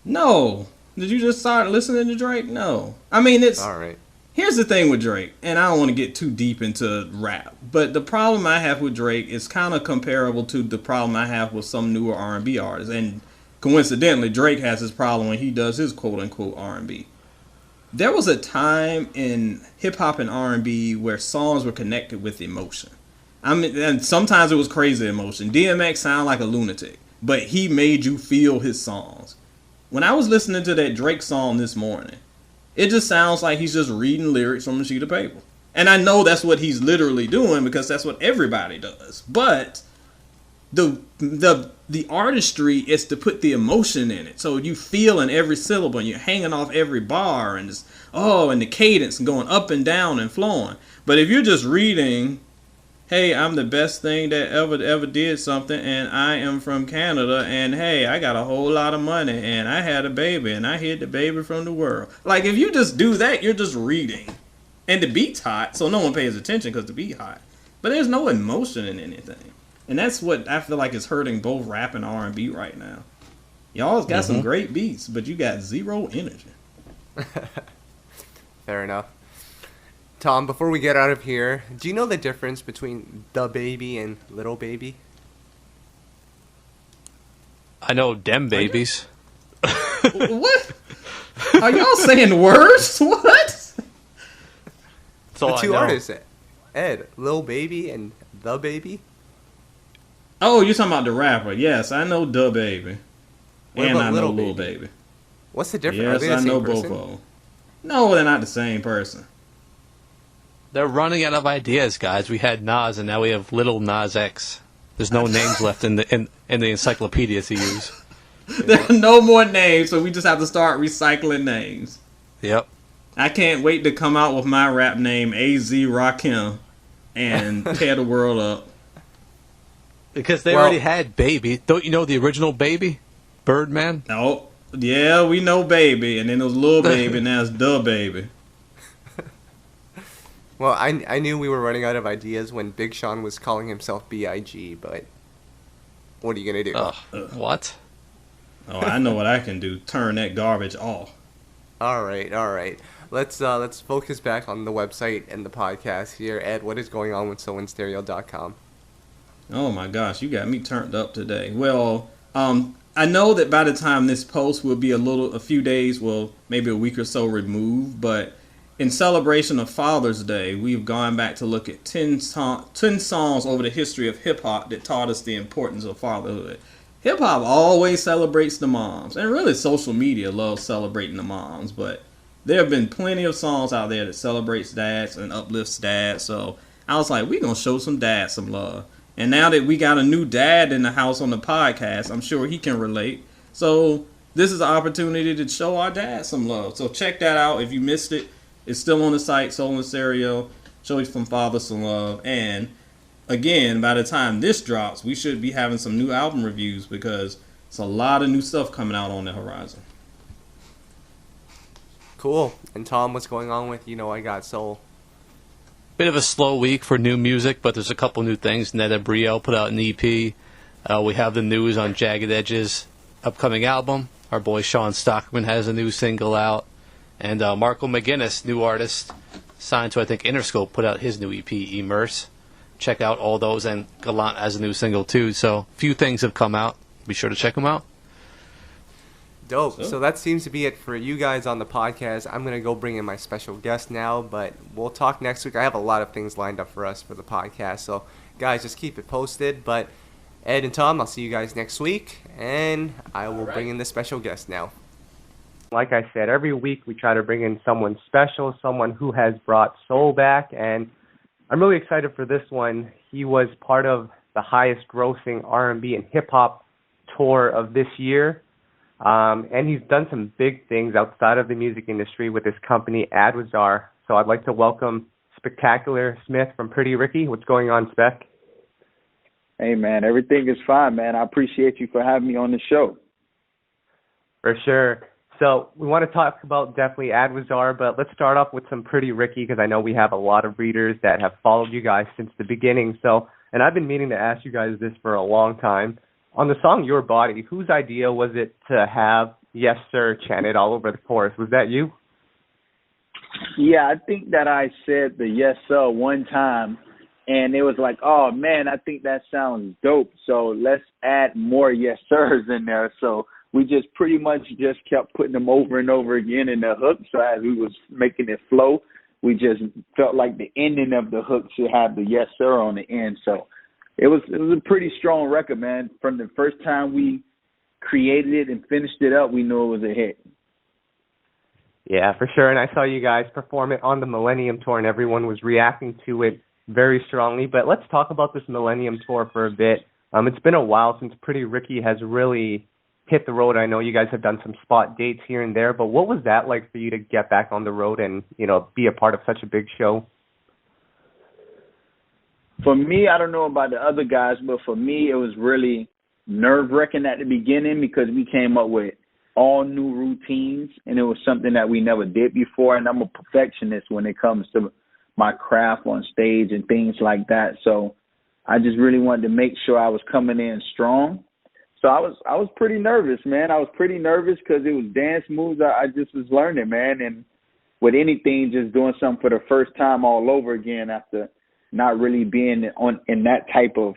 No. Did you just start listening to Drake? No. I mean, it's... All right. Here's the thing with Drake, and I don't want to get too deep into rap, but the problem I have with Drake is kind of comparable to the problem I have with some newer R&B artists. And coincidentally, Drake has this problem when he does his quote-unquote R&B. There was a time in hip-hop and R&B where songs were connected with emotion. I mean, and sometimes it was crazy emotion. DMX sounded like a lunatic, but he made you feel his songs. When I was listening to that Drake song this morning, it just sounds like he's just reading lyrics from a sheet of paper. And I know that's what he's literally doing because that's what everybody does. But the artistry is to put the emotion in it. So you feel in every syllable and you're hanging off every bar and just, and the cadence going up and down and flowing. But if you're just reading, hey, I'm the best thing that ever did something, and I am from Canada, and hey, I got a whole lot of money, and I had a baby, and I hid the baby from the world. Like, if you just do that, you're just reading. And the beat's hot, so no one pays attention because the beat hot. But there's no emotion in anything. And that's what I feel like is hurting both rap and R&B right now. Y'all got some great beats, but you got zero energy. Fair enough. Tom, before we get out of here, do you know the difference between the baby and little baby? I know dem babies. What? Are y'all saying words? What? The 2 artists, Ed, Lil Baby and The Baby. Oh, you're talking about the rapper. Yes, I know Da Baby. And I know Lil Baby. What's the difference? Yes, Are they the I same know person? both of them. No, they're not the same person. They're running out of ideas, guys. We had Nas, and now we have Little Nas X. There's no names left in the encyclopedia to use. There are no more names, so we just have to start recycling names. Yep. I can't wait to come out with my rap name, AZ Rakim, and tear the world up. Because they already had Baby. Don't you know the original Baby? Birdman? No. Yeah, we know Baby, and then there was Lil Baby, and now it's Da Baby. Well, I knew we were running out of ideas when Big Sean was calling himself B.I.G., but what are you going to do? What? Oh, I know what I can do. Turn that garbage off. All right. Let's focus back on the website and the podcast here. Ed, what is going on with SoulInStereo.com? Oh my gosh, you got me turned up today. Well, I know that by the time this post will be a few days, well, maybe a week or so removed, but in celebration of Father's Day, we've gone back to look at 10 songs over the history of hip-hop that taught us the importance of fatherhood. Hip-hop always celebrates the moms, and really social media loves celebrating the moms, but there have been plenty of songs out there that celebrates dads and uplifts dads, so I was like, we're going to show some dads some love. And now that we got a new dad in the house on the podcast, I'm sure he can relate. So this is an opportunity to show our dad some love. So check that out if you missed it. It's still on the site, Soul and Stereo. Show some father some love. And again, by the time this drops, we should be having some new album reviews because it's a lot of new stuff coming out on the horizon. Cool. And Tom, what's going on with I Got Soul? Bit of a slow week for new music, but there's a couple new things. Netta Brielle put out an EP. We have the news on Jagged Edge's upcoming album. Our boy Sean Stockman has a new single out. And Marco McGuinness, new artist, signed to, I think, Interscope, put out his new EP, Immerse. Check out all those, and Gallant has a new single, too. So, a few things have come out. Be sure to check them out. Dope. So that seems to be it for you guys on the podcast. I'm going to go bring in my special guest now, but we'll talk next week. I have a lot of things lined up for us for the podcast. So, guys, just keep it posted. But Ed and Tom, I'll see you guys next week, and I will bring in the special guest now. Like I said, every week we try to bring in someone special, someone who has brought soul back, and I'm really excited for this one. He was part of the highest grossing R&B and hip-hop tour of this year, and he's done some big things outside of the music industry with his company, Adwizar. So I'd like to welcome Spectacular Smith from Pretty Ricky. What's going on, Spec? Hey, man, everything is fine, man. I appreciate you for having me on the show. For sure. So we want to talk about definitely Adwizar, but let's start off with some Pretty Ricky because I know we have a lot of readers that have followed you guys since the beginning. So, and I've been meaning to ask you guys this for a long time. On the song Your Body, whose idea was it to have Yes Sir chanted all over the chorus? Was that you? Yeah, I think that I said the Yes Sir one time, and it was like, oh, man, I think that sounds dope. So let's add more Yes Sirs in there. So we just pretty much just kept putting them over and over again in the hook. So as we was making it flow, we just felt like the ending of the hook should have the Yes Sir on the end. So it was a pretty strong record, man. From the first time we created it and finished it up, we knew it was a hit. Yeah, for sure. And I saw you guys perform it on the Millennium Tour, and everyone was reacting to it very strongly. But let's talk about this Millennium Tour for a bit. It's been a while since Pretty Ricky has really hit the road. I know you guys have done some spot dates here and there, but what was that like for you to get back on the road and, you know, be a part of such a big show? For me, I don't know about the other guys, but for me, it was really nerve-wracking at the beginning because we came up with all new routines, and it was something that we never did before, and I'm a perfectionist when it comes to my craft on stage and things like that. So I just really wanted to make sure I was coming in strong. So I was pretty nervous, man. I was pretty nervous because it was dance moves I just was learning, man. And with anything, just doing something for the first time all over again after not really being in that type of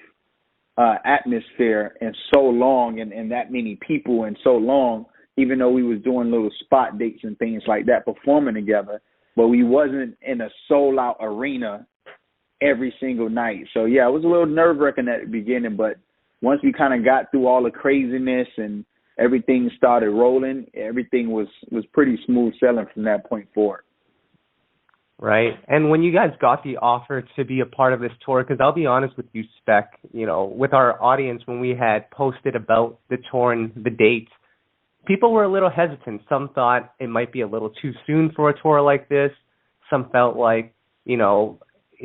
atmosphere and so long and that many people and so long, even though we was doing little spot dates and things like that, performing together, but we wasn't in a sold-out arena every single night. So, yeah, it was a little nerve-wracking at the beginning, but once we kind of got through all the craziness and everything started rolling, everything was pretty smooth sailing from that point forward. Right. And when you guys got the offer to be a part of this tour, because I'll be honest with you, Spec, you know, with our audience, when we had posted about the tour and the dates, people were a little hesitant. Some thought it might be a little too soon for a tour like this. Some felt like, you know,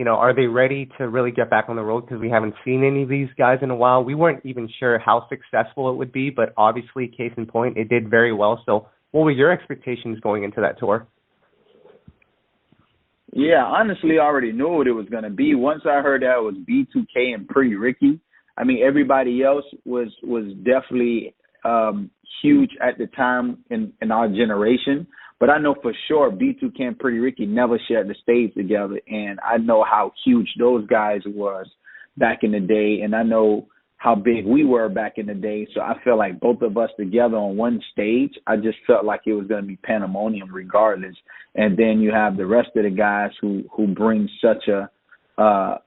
are they ready to really get back on the road because we haven't seen any of these guys in a while? We weren't even sure how successful it would be, but obviously, case in point, it did very well. So what were your expectations going into that tour? Yeah, honestly, I already knew what it was going to be. Once I heard that it was B2K and Pretty Ricky, I mean, everybody else was definitely huge at the time in our generation. But I know for sure B2K and Pretty Ricky never shared the stage together. And I know how huge those guys was back in the day. And I know how big we were back in the day. So I feel like both of us together on one stage, I just felt like it was going to be pandemonium regardless. And then you have the rest of the guys who bring such a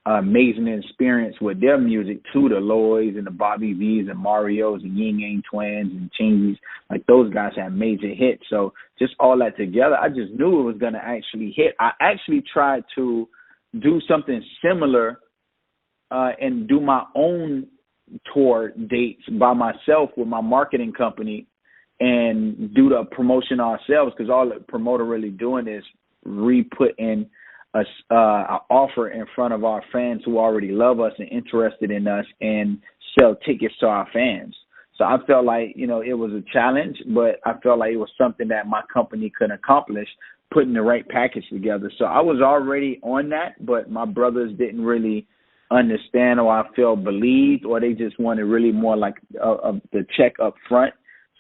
amazing experience with their music too, the Lloyds and the Bobby V's and Marios and Ying Yang Twins and Chingies. Like those guys had major hits. So just all that together, I just knew it was going to actually hit. I actually tried to do something similar and do my own tour dates by myself with my marketing company and do the promotion ourselves, because all the promoter really doing is re-putting an offer in front of our fans who already love us and interested in us and sell tickets to our fans. So I felt like, you know, it was a challenge, but I felt like it was something that my company could accomplish, putting the right package together. So I was already on that, but my brothers didn't really understand, or I feel believed, or they just wanted really more like the check up front.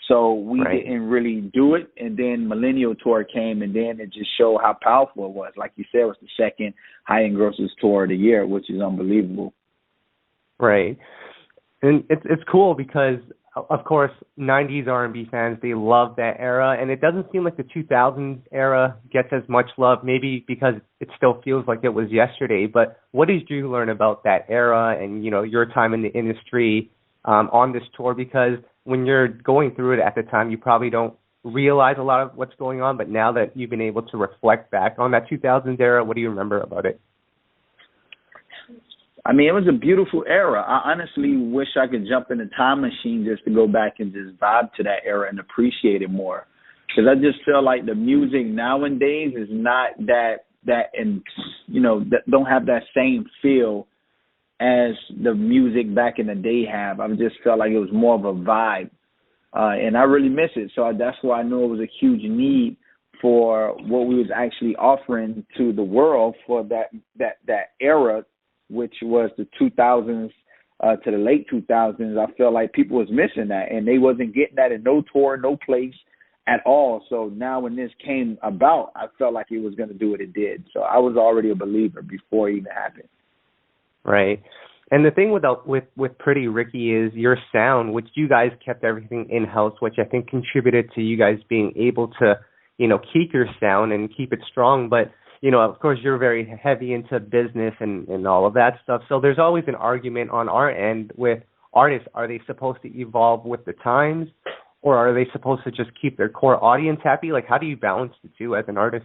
So we didn't really do it. And then Millennium Tour came, and then it just showed how powerful it was. Like you said, it was the second high-end grossest tour of the year, which is unbelievable. Right. And it's cool because, of course, 90s R&B fans, they love that era. And it doesn't seem like the 2000s era gets as much love, maybe because it still feels like it was yesterday. But what did you learn about that era and, you know, your time in the industry on this tour? Because when you're going through it at the time, you probably don't realize a lot of what's going on, but now that you've been able to reflect back on that 2000s era, what do you remember about it? I mean, it was a beautiful era. I honestly wish I could jump in a time machine just to go back and just vibe to that era and appreciate it more. Because I just feel like the music nowadays is not and that don't have that same feel as the music back in the day have. I just felt like it was more of a vibe, and I really miss it. So that's why I know it was a huge need for what we was actually offering to the world for that era, which was the 2000s to the late 2000s. I felt like people was missing that, and they wasn't getting that in no tour, no place at all. So now when this came about, I felt like it was going to do what it did. So I was already a believer before it even happened. Right. And the thing with Pretty Ricky is your sound, which you guys kept everything in-house, which I think contributed to you guys being able to, keep your sound and keep it strong. But, of course, you're very heavy into business and all of that stuff. So there's always an argument on our end with artists. Are they supposed to evolve with the times, or are they supposed to just keep their core audience happy? Like, how do you balance the two as an artist?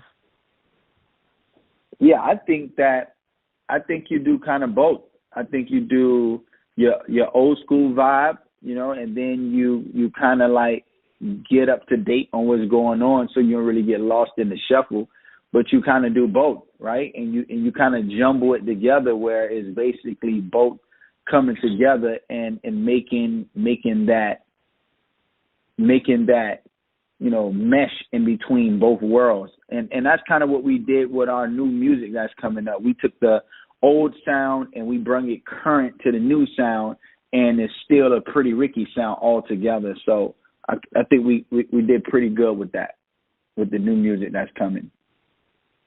Yeah, I think you do kind of both. I think you do your old school vibe, and then you kind of like get up to date on what's going on, so you don't really get lost in the shuffle. But you kind of do both, right? And you kind of jumble it together, where it's basically both coming together and making that mesh in between both worlds. And that's kind of what we did with our new music that's coming up. We took the old sound and we bring it current to the new sound, and it's still a Pretty Ricky sound altogether. So I think we did pretty good with that, with the new music that's coming.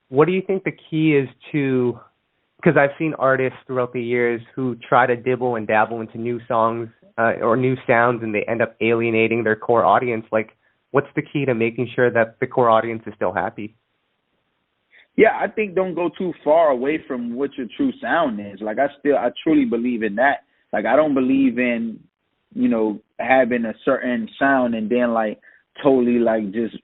What do you think the key is to, because I've seen artists throughout the years who try to dibble and dabble into new songs or new sounds, and they end up alienating their core audience. Like, what's the key to making sure that the core audience is still happy? Yeah, I think don't go too far away from what your true sound is. Like, I truly believe in that. Like, I don't believe in, having a certain sound and then like totally like just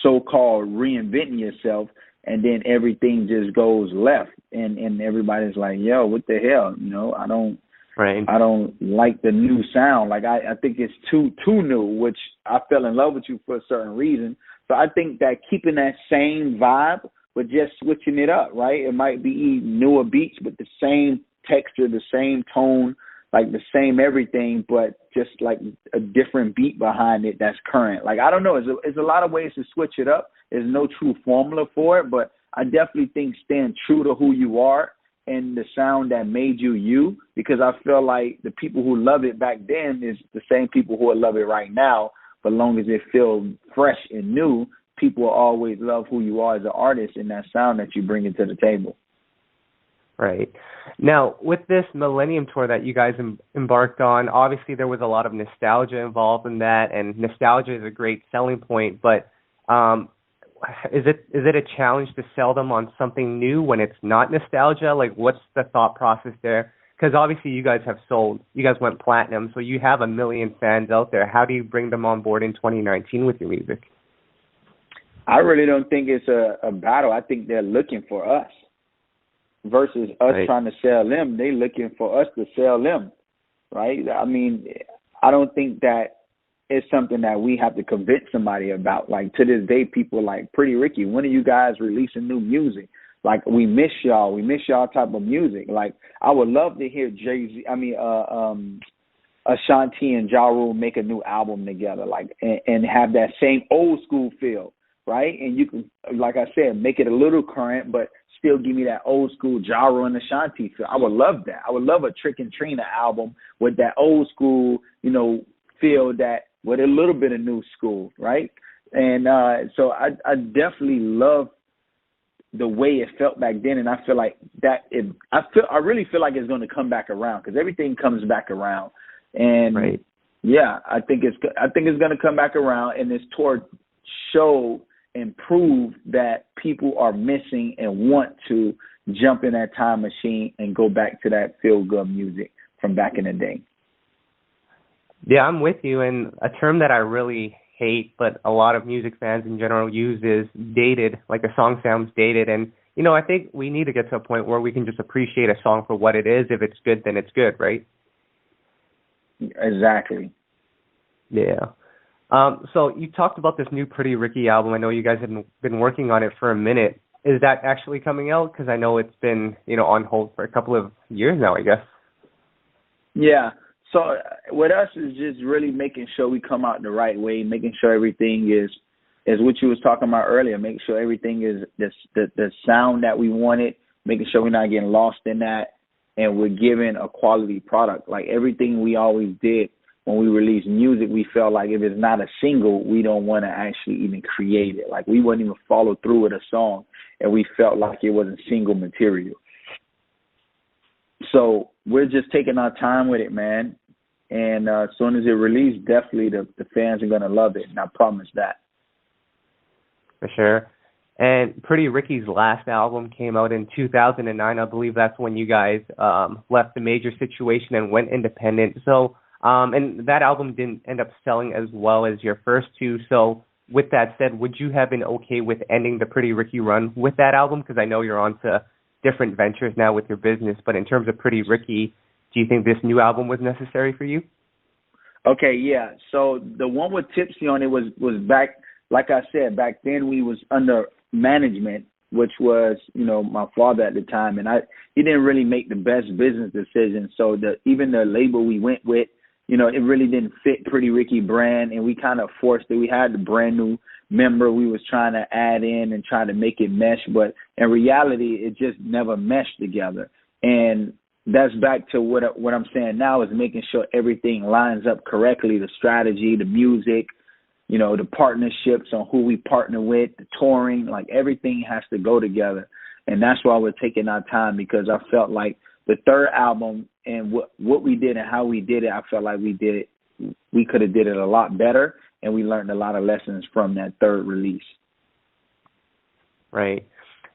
so-called reinventing yourself, and then everything just goes left and everybody's like, yo, what the hell? I don't like the new sound. Like, I think it's too new, which I fell in love with you for a certain reason. So I think that keeping that same vibe, but just switching it up, right? It might be newer beats, but the same texture, the same tone, like the same everything, but just like a different beat behind it that's current. Like, I don't know. There's a lot of ways to switch it up. There's no true formula for it, but I definitely think staying true to who you are and the sound that made you, because I feel like the people who love it back then is the same people who will love it right now. But as long as it feels fresh and new, people will always love who you are as an artist and that sound that you bring into the table. Right. Now, with this Millennium tour that you guys embarked on, obviously there was a lot of nostalgia involved in that, and nostalgia is a great selling point, but is it a challenge to sell them on something new when it's not nostalgia? Like, what's the thought process there? Because obviously you guys went platinum, so you have 1 million fans out there. How do you bring them on board in 2019 with your music? I really don't think it's a battle. I think they're looking for us versus us trying to sell them. They looking for us to sell them, right? I mean, I don't think that it's something that we have to convince somebody about. Like, to this day, people are like, Pretty Ricky, when are you guys releasing new music? Like, we miss y'all. We miss y'all type of music. Like, I would love to hear Ashanti and Ja Rule make a new album together, like, and have that same old school feel, right? And you can, like I said, make it a little current, but still give me that old school Ja Rule and Ashanti feel. I would love that. I would love a Trick and Trina album with that old school, feel, that with a little bit of new school, right? And so I definitely love the way it felt back then, and I feel like I really feel like it's going to come back around, because everything comes back around. And yeah, I think it's going to come back around, and this tour show and prove that people are missing and want to jump in that time machine and go back to that feel good music from back in the day. Yeah, I'm with you. And a term that I really hate, but a lot of music fans in general use is dated, like a song sounds dated. And, you know, I think we need to get to a point where we can just appreciate a song for what it is. If it's good, then it's good, right? Exactly. Yeah. So you talked about this new Pretty Ricky album. I know you guys have been working on it for a minute. Is that actually coming out? Because I know it's been, you know, on hold for a couple of years now, I guess. Yeah. So with us is just really making sure we come out the right way, making sure everything is what you was talking about earlier, making sure everything is the sound that we wanted, making sure we're not getting lost in that, and we're giving a quality product. Like everything we always did when we release music, we felt like if it's not a single, we don't want to actually even create it. Like we wouldn't even follow through with a song, and we felt like it wasn't single material. So we're just taking our time with it, man. And as soon as it releases, definitely the fans are going to love it, and I promise that. For sure. And Pretty Ricky's last album came out in 2009. I believe that's when you guys left the major situation and went independent. So, and that album didn't end up selling as well as your first two. So with that said, would you have been okay with ending the Pretty Ricky run with that album? Because I know you're on to different ventures now with your business. But in terms of Pretty Ricky, do you think this new album was necessary for you? Okay, yeah. So the one with Tipsy on it was back, like I said, back then we was under management, which was, you know, my father at the time, and he didn't really make the best business decisions. So even the label we went with, you know, it really didn't fit Pretty Ricky brand, and we kind of forced it. We had the brand new member we was trying to add in and try to make it mesh, but in reality, it just never meshed together. And that's back to what I'm saying now is making sure everything lines up correctly, the strategy, the music, you know, the partnerships on who we partner with, the touring, like everything has to go together. And that's why we're taking our time, because I felt like the third album and what we did and how we did it, I felt like we could have did it a lot better, and we learned a lot of lessons from that third release. Right.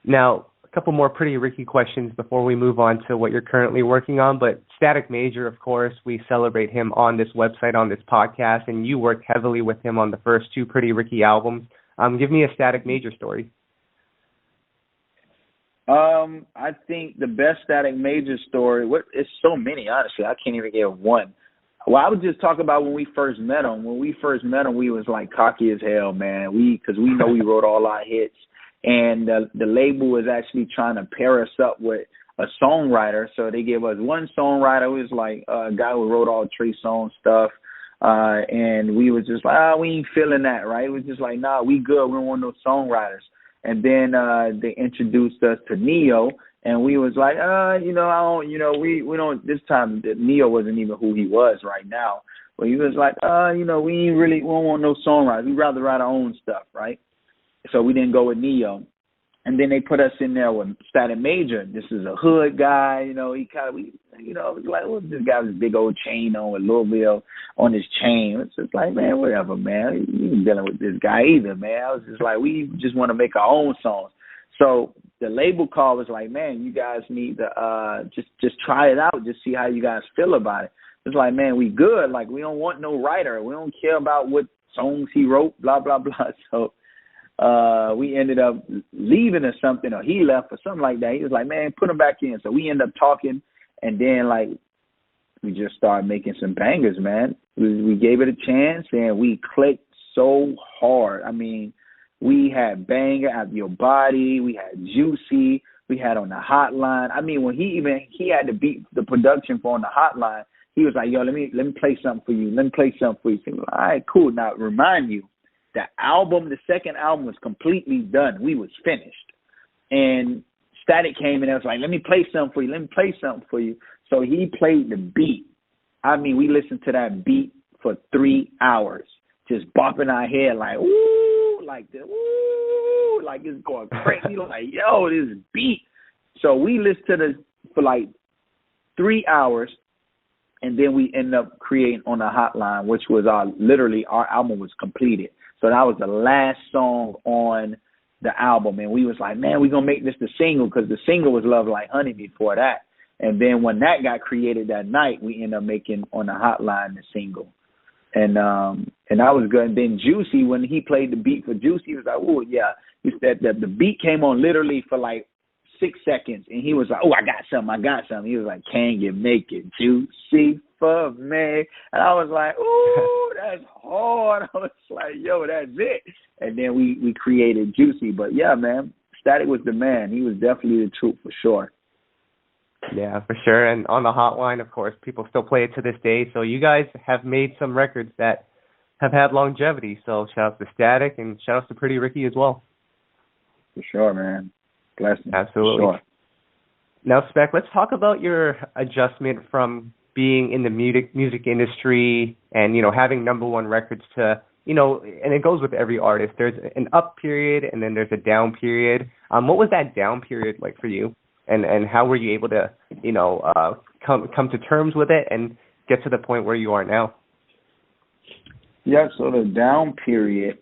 Now, a couple more Pretty Ricky questions before we move on to what you're currently working on. But Static Major, of course, we celebrate him on this website, on this podcast, and you worked heavily with him on the first two Pretty Ricky albums. Give me a Static Major story. I think the best Static Major story, it's so many, honestly, I can't even give one. Well, I would just talk about when we first met him. When we first met him, we was like cocky as hell, man. Because we know we wrote all our hits. And the label was actually trying to pair us up with a songwriter. So they gave us one songwriter who was like a guy who wrote all Trey Songz stuff. And we was just like, we ain't feeling that, right? It was just like, nah, we good. We don't want no songwriters. And then they introduced us to Neo, and we was like, we don't. This time Neo wasn't even who he was right now, but he was like, we don't want no songwriters. We'd rather write our own stuff, right? So we didn't go with Neo. And then they put us in there with Static Major. This is a hood guy, he kind of, like, what's this guy with this big old chain on with Louisville on his chain? It's just like, man, whatever, man. You ain't dealing with this guy either, man. I was just like, we just want to make our own songs. So the label call was like, man, you guys need to just try it out, just see how you guys feel about it. It's like, man, we good. Like, we don't want no writer. We don't care about what songs he wrote, blah, blah, blah. So we ended up leaving or something, or he left or something like that. He was like, man, put him back in. So we ended up talking, and then, like, we just started making some bangers, man. We gave it a chance, and we clicked so hard. I mean, we had Banger Out of Your Body. We had Juicy. We had On the Hotline. I mean, when he had to beat the production for On the Hotline, he was like, yo, let me play something for you. Let me play something for you. So, all right, cool. Now, remind you, the second album was completely done. We was finished. And Static came in and was like, let me play something for you. Let me play something for you. So he played the beat. I mean, we listened to that beat for 3 hours, just bopping our head like, ooh, like this, ooh, like it's going crazy. Like, yo, this beat. So we listened to this for like 3 hours, and then we ended up creating On the Hotline, which was our album was completed. So that was the last song on the album. And we was like, man, we're going to make this the single, because the single was Love Like Honey before that. And then when that got created that night, we ended up making On the Hotline the single. and that was good. And then Juicy, when he played the beat for Juicy, he was like, oh yeah. He said that the beat came on literally for like 6 seconds, and he was like, oh, I got something. He was like, can you make it juicy for me? And I was like, ooh, that's hard. I was like, yo, that's it. And then we created Juicy. But yeah, man, Static was the man. He was definitely the truth for sure. Yeah, for sure. And on the hotline, of course, people still play it to this day. So you guys have made some records that have had longevity. So shout out to Static and shout out to Pretty Ricky as well. For sure, man. Blessing. Absolutely. Sure. Now, Spec, let's talk about your adjustment from being in the music industry and, having #1 records to, and it goes with every artist. There's an up period and then there's a down period. What was that down period like for you? And how were you able to, come to terms with it and get to the point where you are now? Yeah, so the down period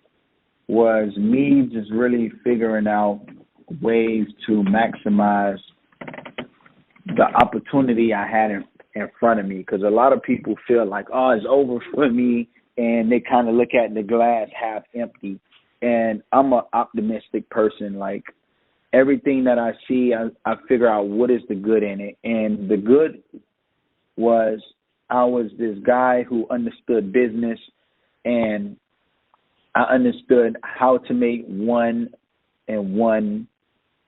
was me just really figuring out ways to maximize the opportunity I had in front of me, because a lot of people feel like, oh, it's over for me, and they kind of look at the glass half empty. And I'm an optimistic person. Like, everything that I see, I figure out what is the good in it. And the good was I was this guy who understood business, and I understood how to make 1 and 1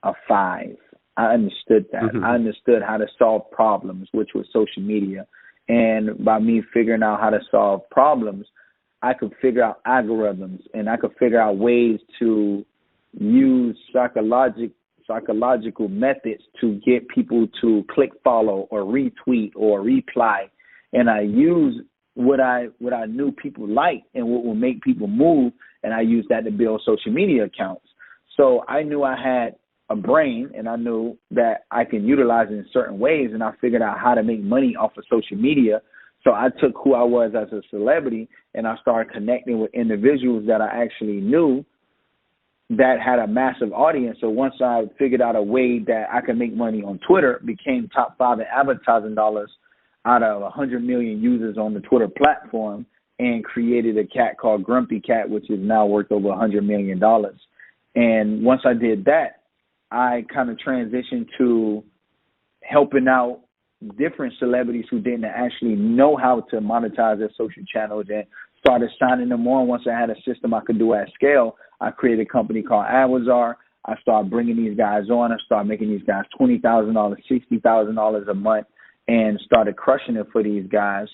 a 5. I understood that. Mm-hmm. I understood how to solve problems, which was social media. And by me figuring out how to solve problems, I could figure out algorithms, and I could figure out ways to use psychological methods to get people to click follow or retweet or reply. And I use what I knew people liked and what would make people move, and I used that to build social media accounts. So I knew I had a brain, and I knew that I can utilize it in certain ways, and I figured out how to make money off of social media. So I took who I was as a celebrity, and I started connecting with individuals that I actually knew that had a massive audience. So once I figured out a way that I could make money on Twitter, became top 5 in advertising dollars out of 100 million users on the Twitter platform, and created a cat called Grumpy Cat, which is now worth over $100 million. And once I did that, I kind of transitioned to helping out different celebrities who didn't actually know how to monetize their social channels, and started signing them on. Once I had a system I could do at scale, I created a company called Adwizar. I started bringing these guys on. I started making these guys $20,000, $60,000 a month, and started crushing it for these guys.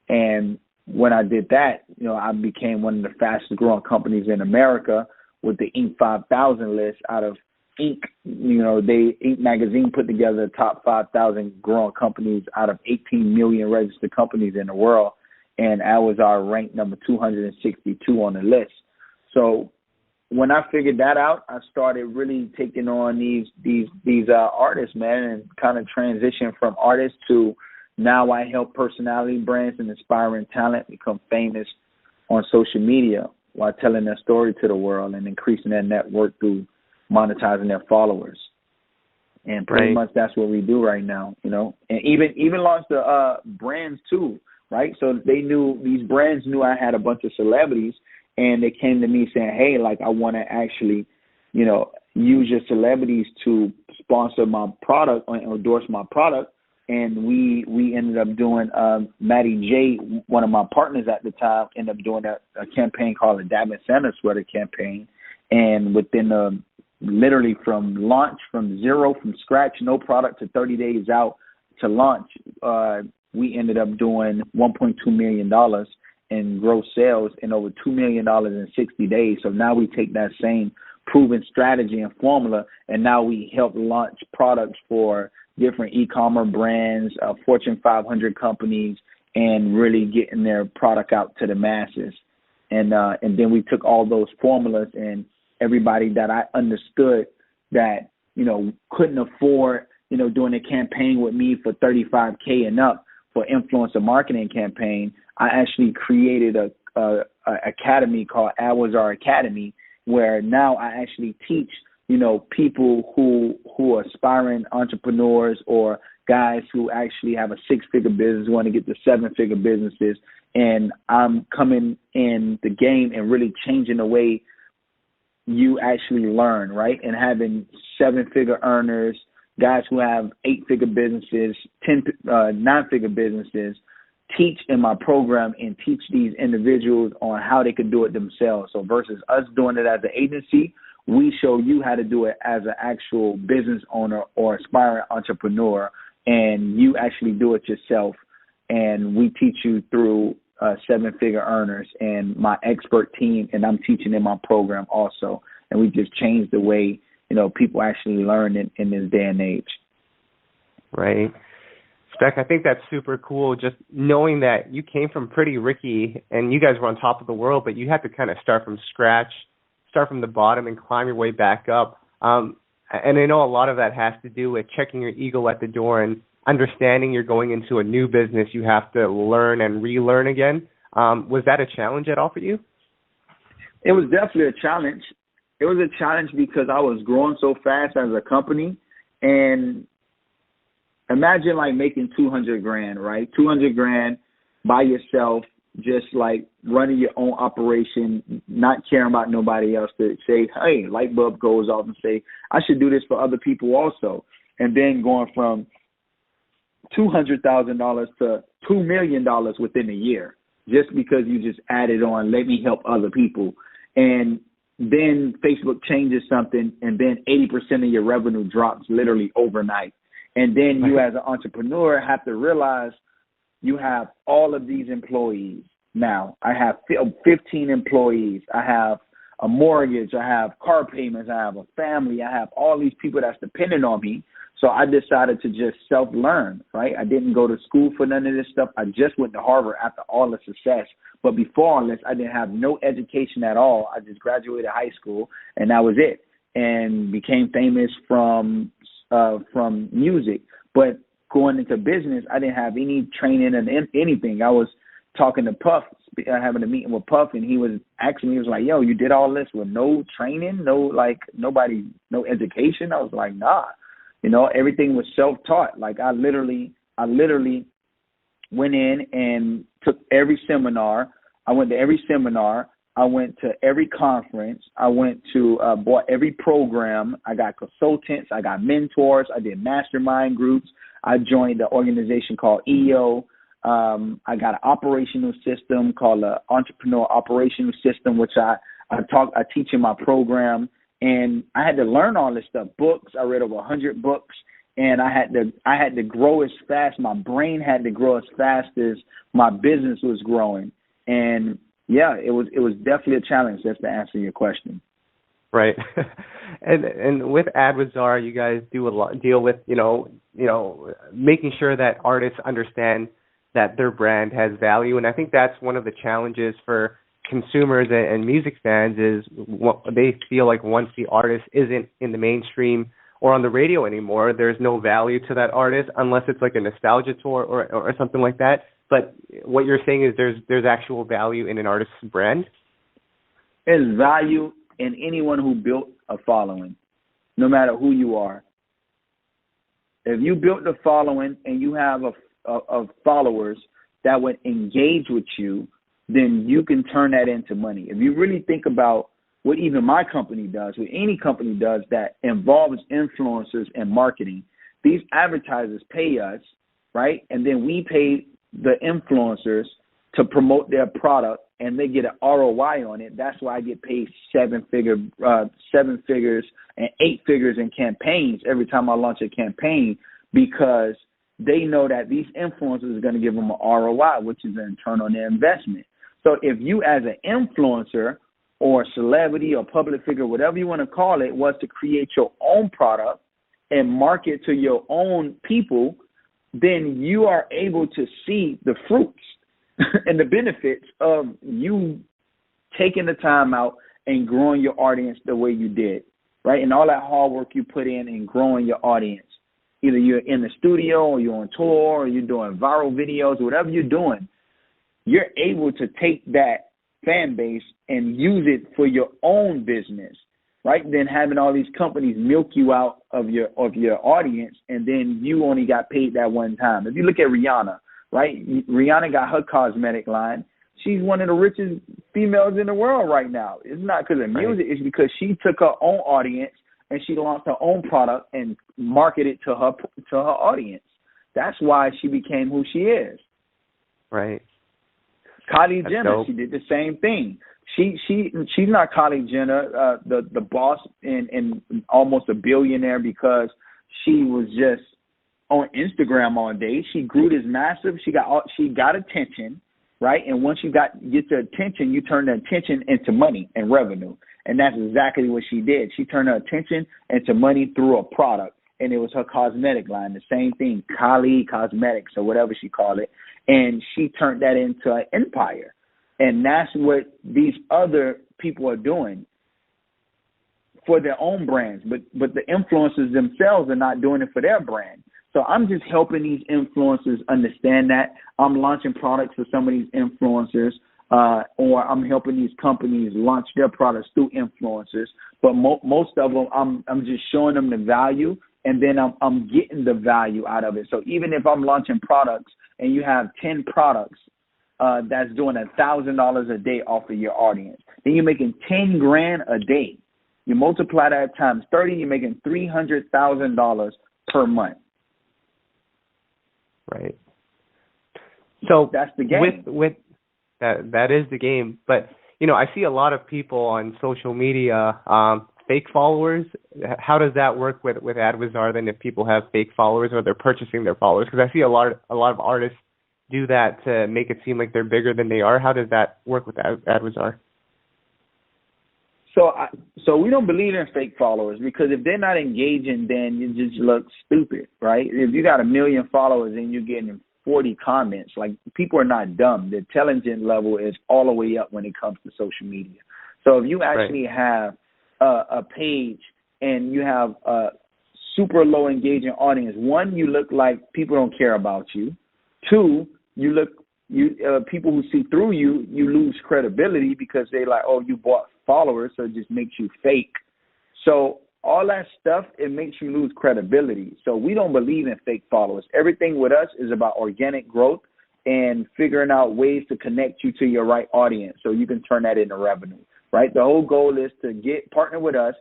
And when I did that, I became one of the fastest growing companies in America with the Inc. 5000 list out of Inc. Inc. magazine put together the top 5,000 growing companies out of 18 million registered companies in the world, and Adwizar ranked number 262 on the list. So when I figured that out, I started really taking on these artists, man, and kind of transitioned from artists to now I help personality brands and inspiring talent become famous on social media while telling their story to the world and increasing their network through monetizing their followers. And pretty much that's what we do right now, and even launched the brands too, right? So these brands knew I had a bunch of celebrities, and they came to me saying, hey, like, I want to actually, use your celebrities to sponsor my product or endorse my product. And we ended up doing, Maddie J, one of my partners at the time, ended up doing a campaign called the Dab and Santa Sweater campaign. And within literally from launch, from zero, from scratch, no product, to 30 days out to launch, we ended up doing $1.2 million in gross sales and over $2 million in 60 days. So now we take that same proven strategy and formula, and now we help launch products for different e-commerce brands, Fortune 500 companies, and really getting their product out to the masses. And then we took all those formulas, and everybody that I understood that, couldn't afford, doing a campaign with me for $35K and up for influencer marketing campaign, I actually created a academy called Adwizar Academy, where now I actually teach, people who are aspiring entrepreneurs or guys who actually have a 6-figure business, want to get to 7-figure businesses, And I'm coming in the game and really changing the way you actually learn, right? And having 7-figure earners, guys who have 8-figure businesses, 9-figure businesses, teach in my program and teach these individuals on how they can do it themselves. So versus us doing it as an agency, we show you how to do it as an actual business owner or aspiring entrepreneur, and you actually do it yourself. And we teach you through 7-figure earners and my expert team, and I'm teaching in my program also. And we just changed the way, people actually learn in this day and age. Right. Spec, I think that's super cool, just knowing that you came from Pretty Ricky and you guys were on top of the world, but you had to kind of start from scratch, start from the bottom and climb your way back up. And I know a lot of that has to do with checking your ego at the door and understanding you're going into a new business. You have to learn and relearn again. Was that a challenge at all for you? It was definitely a challenge. It was a challenge because I was growing so fast as a company, and imagine like making $200,000, right? $200,000 by yourself, just like running your own operation, not caring about nobody else, to say, hey, light bulb goes off and say, I should do this for other people also. And then going from $200,000 to $2 million within a year, just because you just added on, let me help other people. And then Facebook changes something, and then 80% of your revenue drops literally overnight. And then you as an entrepreneur have to realize you have all of these employees. Now, I have 15 employees. I have a mortgage. I have car payments. I have a family. I have all these people that's dependent on me. So I decided to just self-learn, right? I didn't go to school for none of this stuff. I just went to Harvard after all the success. But before all this, I didn't have no education at all. I just graduated high school, and that was it, and became famous from music. But going into business, I didn't have any training in anything. I was talking to Puff, having a meeting with Puff, and he was asking me, he was like, yo, you did all this with no training, no education? I was like, nah. Everything was self-taught. Like I literally went in and took every seminar. I went to every seminar. I went to every conference. I went to bought every program. I got consultants. I got mentors. I did mastermind groups. I joined the organization called EO. I got an operational system called the Entrepreneur Operational System, which I teach in my program. And I had to learn all this stuff. Books. I read over 100 books, and I had to grow as fast. My brain had to grow as fast as my business was growing. And yeah, it was definitely a challenge. Just to answer your question. Right. and with Adwizar, you guys do a lot, deal with making sure that artists understand that their brand has value, and I think that's one of the challenges for consumers and music fans is what they feel like once the artist isn't in the mainstream or on the radio anymore, there's no value to that artist unless it's like a nostalgia tour or something like that. But what you're saying is there's actual value in an artist's brand? There's value in anyone who built a following, no matter who you are. If you built a following and you have a followers that would engage with you, then you can turn that into money. If you really think about what even my company does, what any company does that involves influencers and marketing, these advertisers pay us, right? And then we pay the influencers to promote their product, and they get an ROI on it. That's why I get paid 7 figures and 8 figures in campaigns every time I launch a campaign, because they know that these influencers are going to give them an ROI, which is a return on their investment. So if you as an influencer or celebrity or public figure, whatever you want to call it, was to create your own product and market to your own people, then you are able to see the fruits and the benefits of you taking the time out and growing your audience the way you did, right? And all that hard work you put in growing your audience. Either you're in the studio or you're on tour or you're doing viral videos, whatever you're doing, you're able to take that fan base and use it for your own business, right? Then having all these companies milk you out of your audience, and then you only got paid that one time. If you look at Rihanna, right? Rihanna got her cosmetic line. She's one of the richest females in the world right now. It's not because of music. It's because she took her own audience and she launched her own product and marketed to her audience. That's why she became who she is. Right. Kylie Jenner, she did the same thing. She's not Kylie Jenner, the boss and almost a billionaire because she was just on Instagram all day. She grew this massive. She got attention, right? And once you get the attention, you turn the attention into money and revenue. And that's exactly what she did. She turned her attention into money through a product. And it was her cosmetic line, the same thing, Kylie Cosmetics or whatever she called it. And she turned that into an empire. And that's what these other people are doing for their own brands. But the influencers themselves are not doing it for their brand. So I'm just helping these influencers understand that. I'm launching products for some of these influencers, or I'm helping these companies launch their products through influencers. But most of them, I'm just showing them the value, and then I'm getting the value out of it. So even if I'm launching products and you have 10 products that's doing $1,000 a day off of your audience, then you're making $10,000 a day. You multiply that times 30, you're making $300,000 per month. Right. So that's the game. With that is the game. But I see a lot of people on social media, fake followers. How does that work with Adwizar then if people have fake followers or they're purchasing their followers? Because I see a lot of artists do that to make it seem like they're bigger than they are. How does that work with Adwizar? So we don't believe in fake followers because if they're not engaging, then you just look stupid, right? If you got 1 million followers and you're getting 40 comments, like people are not dumb. The intelligence level is all the way up when it comes to social media. So if you actually have a page and you have a super low engaging audience, one, you look like people don't care about you. Two, people who see through you, you lose credibility because they like, oh, you bought followers, so it just makes you fake. So all that stuff, it makes you lose credibility. So we don't believe in fake followers. Everything with us is about organic growth and figuring out ways to connect you to your right audience so you can turn that into revenue, right? The whole goal is to partner with us.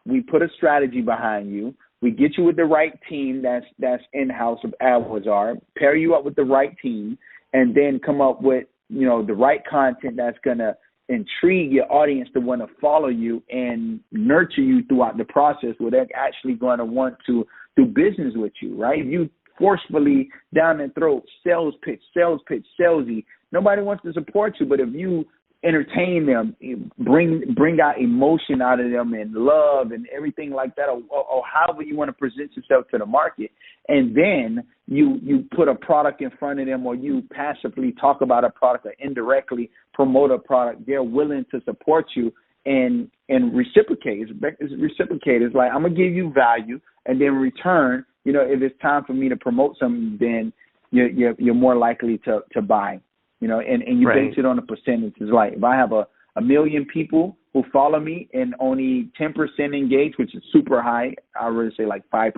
We put a strategy behind you. We get you with the right team that's in-house of Adwizar, pair you up with the right team, and then come up with, the right content that's going to intrigue your audience to want to follow you and nurture you throughout the process where they're actually going to want to do business with you, right? If you forcefully down their throat, sales pitch, salesy, nobody wants to support you. But if you entertain them, bring out emotion out of them and love and everything like that, or however you want to present yourself to the market, and then you put a product in front of them, or you passively talk about a product or indirectly promote a product, they're willing to support you and reciprocate. It's like, I'm gonna give you value, and then in return, if it's time for me to promote something, then you're more likely to buy. And you base it on the percentages. Like if I have a million people who follow me and only 10% engage, which is super high, I really say like 5%,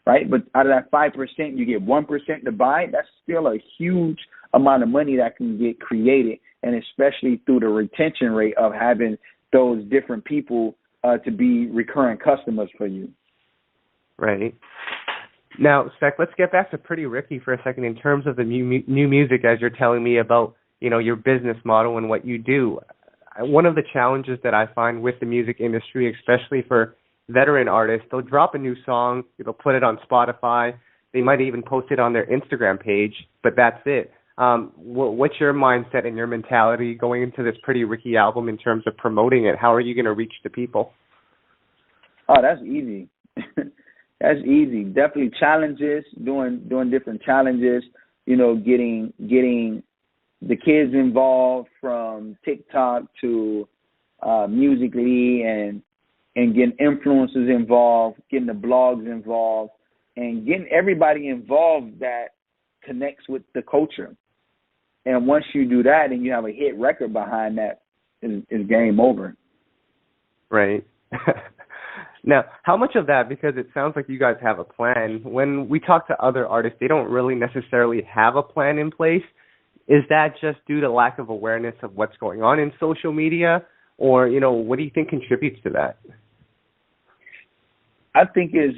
right? But out of that 5%, you get 1% to buy. That's still a huge amount of money that can get created, and especially through the retention rate of having those different people to be recurring customers for you. Right. Now, Spec, let's get back to Pretty Ricky for a second in terms of the new music, as you're telling me about, your business model and what you do. One of the challenges that I find with the music industry, especially for veteran artists, they'll drop a new song, they'll put it on Spotify, they might even post it on their Instagram page, but that's it. What's your mindset and your mentality going into this Pretty Ricky album in terms of promoting it? How are you going to reach the people? Oh, that's easy. That's easy. Definitely challenges, doing different challenges, getting the kids involved from TikTok to Musical.ly and getting influencers involved, getting the blogs involved, and getting everybody involved that connects with the culture. And once you do that and you have a hit record behind that, is game over. Right. Now, how much of that, because it sounds like you guys have a plan, when we talk to other artists, they don't really necessarily have a plan in place. Is that just due to lack of awareness of what's going on in social media? Or, what do you think contributes to that? I think is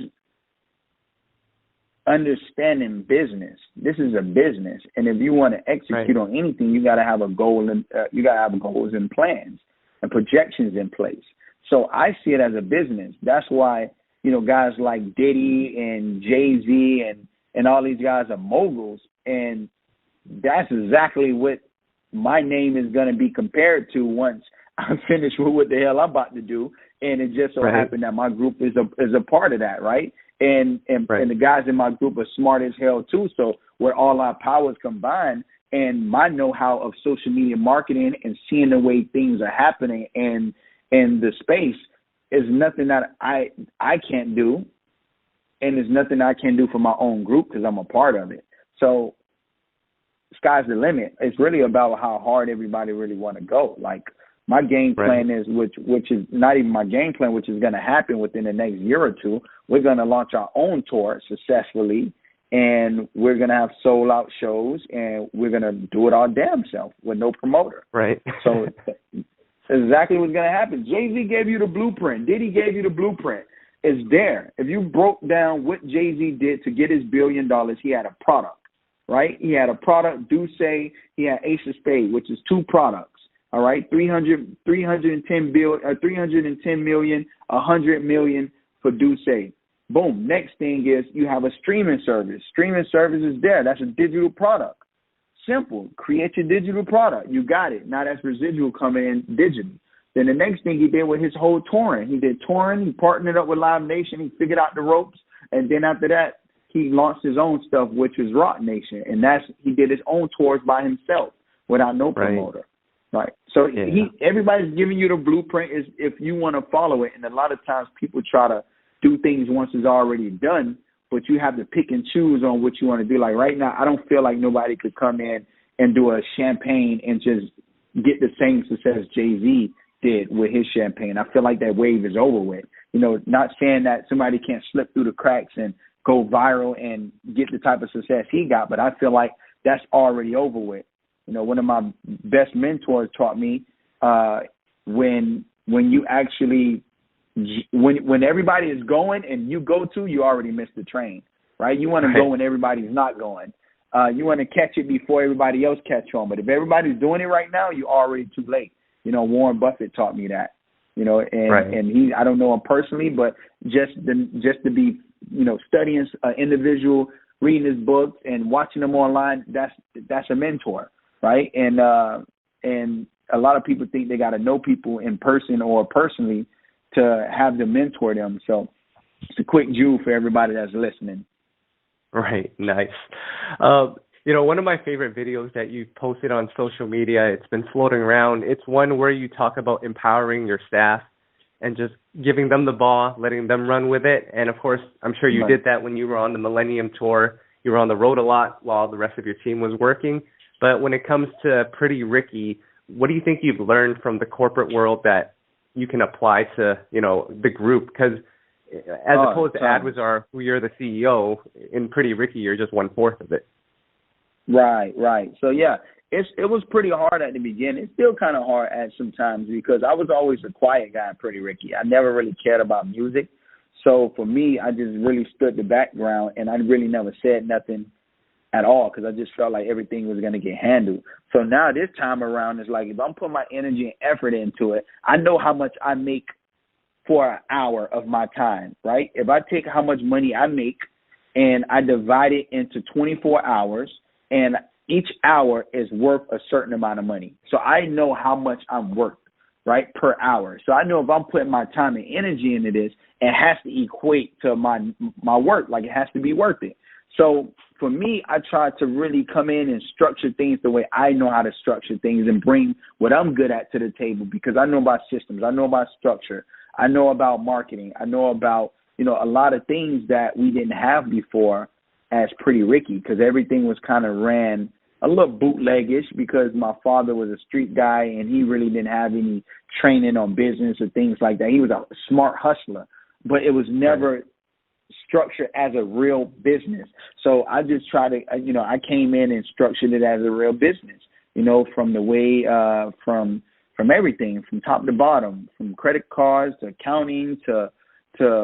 understanding business. This is a business, and if you want to execute on anything, you got to have a goal, and you got to have goals and plans and projections in place. So I see it as a business. That's why guys like Diddy and Jay-Z and all these guys are moguls, and that's exactly what my name is going to be compared to once I'm finished with what the hell I'm about to do. And it just so happened that my group is a part of that, right? And the guys in my group are smart as hell too. So where all our powers combined and my know-how of social media marketing and seeing the way things are happening and the space is nothing that I can't do, and there's nothing I can do for my own group because I'm a part of it. So sky's the limit. It's really about how hard everybody really want to go. Like my game plan is, which is not even my game plan, which is going to happen within the next year or two. We're going to launch our own tour successfully, and we're going to have sold out shows, and we're going to do it our damn self with no promoter. Right. So exactly what's going to happen. Jay-Z gave you the blueprint. Diddy gave you the blueprint. It's there. If you broke down what Jay-Z did to get his $1 billion, he had a product, right? He had a product, Duce, he had Ace of Spades, which is two products. All right, 310 million, 100 million for Duce. Boom. Next thing is you have a streaming service. Streaming service is there. That's a digital product. Simple. Create your digital product. You got it. Now that's residual coming in digitally. Then the next thing he did with his whole touring. He did touring. He partnered up with Live Nation. He figured out the ropes. And then after that, he launched his own stuff, which was Rock Nation. And he did his own tours by himself without no promoter. Right. So everybody's giving you the blueprint is if you want to follow it. And a lot of times people try to do things once it's already done, but you have to pick and choose on what you want to do. Like right now, I don't feel like nobody could come in and do a champagne and just get the same success Jay-Z did with his champagne. I feel like that wave is over with. Not saying that somebody can't slip through the cracks and go viral and get the type of success he got, but I feel like that's already over with. One of my best mentors taught me when you actually when everybody is going and you go to, you already missed the train, right? You want to go when everybody's not going. You want to catch it before everybody else catch on. But if everybody's doing it right now, you're already too late. Warren Buffett taught me that. And he, I don't know him personally, but just to be studying an individual, reading his books and watching them online, that's a mentor. Right. And a lot of people think they got to know people in person or personally to have them mentor them. So it's a quick jewel for everybody that's listening. Right. Nice. One of my favorite videos that you posted on social media, it's been floating around. It's one where you talk about empowering your staff and just giving them the ball, letting them run with it. And of course, I'm sure you did that when you were on the Millennium tour. You were on the road a lot while the rest of your team was working. But when it comes to Pretty Ricky, what do you think you've learned from the corporate world that you can apply to, the group? Because as opposed to Adwizar, who you're the CEO, in Pretty Ricky, you're just 1/4 of it. Right. So, it was pretty hard at the beginning. It's still kind of hard at sometimes because I was always a quiet guy in Pretty Ricky. I never really cared about music. So for me, I just really stood the background, and I really never said nothing at all because I just felt like everything was going to get handled. So now this time around, it's like if I'm putting my energy and effort into it, I know how much I make for an hour of my time, right? If I take how much money I make and I divide it into 24 hours, and each hour is worth a certain amount of money. So I know how much I'm worth, right, per hour. So I know if I'm putting my time and energy into this, it has to equate to my work. Like it has to be worth it. So for me, I try to really come in and structure things the way I know how to structure things and bring what I'm good at to the table because I know about systems. I know about structure. I know about marketing. I know about, a lot of things that we didn't have before as Pretty Ricky because everything was kind of ran a little bootleggish because my father was a street guy and he really didn't have any training on business or things like that. He was a smart hustler. but it was never structured as a real business. So I just try to, I came in and structured it as a real business, from the way, from everything, from top to bottom, from credit cards to accounting to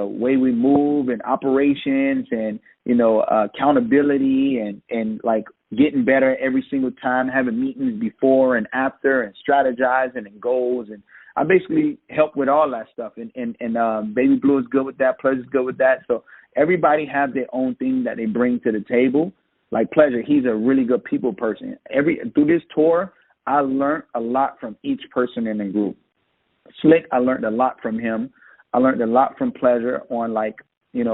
way we move and operations and, accountability and like getting better every single time, having meetings before and after and strategizing and goals. And I basically help with all that stuff. And Baby Blue is good with that. Pleasure's good with that. So everybody have their own thing that they bring to the table. Like Pleasure, he's a really good people person. Through this tour, I learned a lot from each person in the group. Slick, I learned a lot from him. I learned a lot from Pleasure on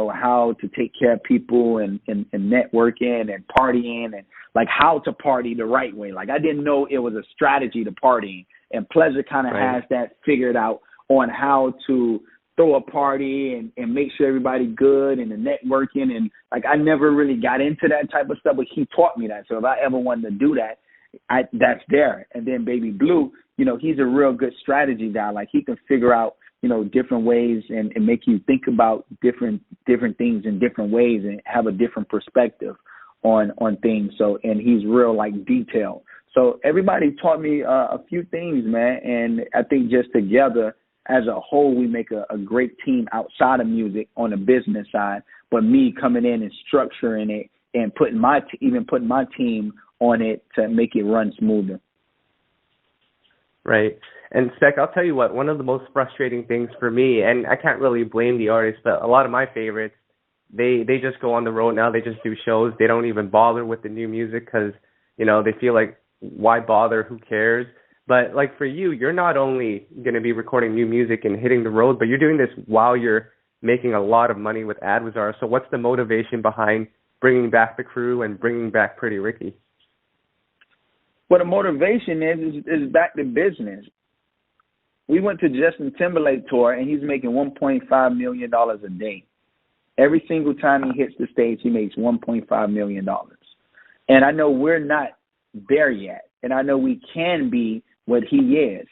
how to take care of people and networking and partying and like how to party the right way. Like I didn't know it was a strategy to partying, and Pleasure kind of has that figured out on how to throw a party and make sure everybody good and the networking. And like I never really got into that type of stuff, but he taught me that. So if I ever wanted to do that, that's there. And then Baby Blue, he's a real good strategy guy. Like he can figure out, different ways and make you think about different things in different ways and have a different perspective on things. So, and he's real like detailed. So everybody taught me a few things, man. And I think just together as a whole, we make a great team outside of music on the business side. But me coming in and structuring it and putting my team on it to make it run smoother. Right. And Spec, I'll tell you what, one of the most frustrating things for me, and I can't really blame the artists, but a lot of my favorites, they just go on the road now. They just do shows. They don't even bother with the new music because, they feel like, why bother? Who cares? But like for you, you're not only going to be recording new music and hitting the road, but you're doing this while you're making a lot of money with Adwizar. So what's the motivation behind bringing back the crew and bringing back Pretty Ricky? Well, the motivation is back to business. We went to Justin Timberlake tour, and he's making $1.5 million a day. Every single time he hits the stage, he makes $1.5 million. And I know we're not there yet, and I know we can be what he is.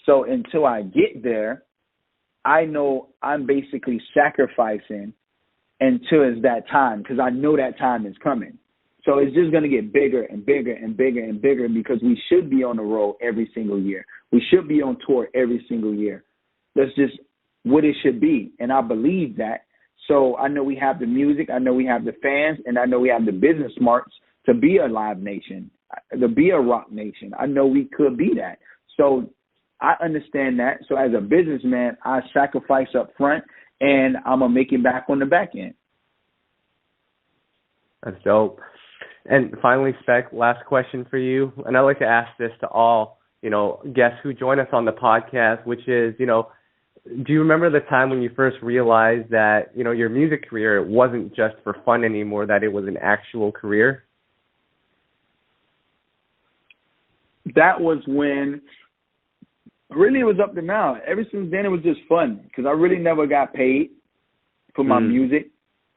So until I get there, I know I'm basically sacrificing until it's that time because I know that time is coming. So it's just going to get bigger and bigger and bigger and bigger because we should be on the road every single year. We should be on tour every single year. That's just what it should be, and I believe that. So I know we have the music, I know we have the fans, and I know we have the business smarts to be a live nation, to be a rock nation. I know we could be that. So I understand that. So as a businessman, I sacrifice up front, and I'm going to make it back on the back end. That's dope. And finally, Spec, last question for you. And I like to ask this to all, guests who join us on the podcast, which is, do you remember the time when you first realized that, your music career wasn't just for fun anymore, that it was an actual career? That was when, really it was up to now. Ever since then, it was just fun because I really never got paid for my music.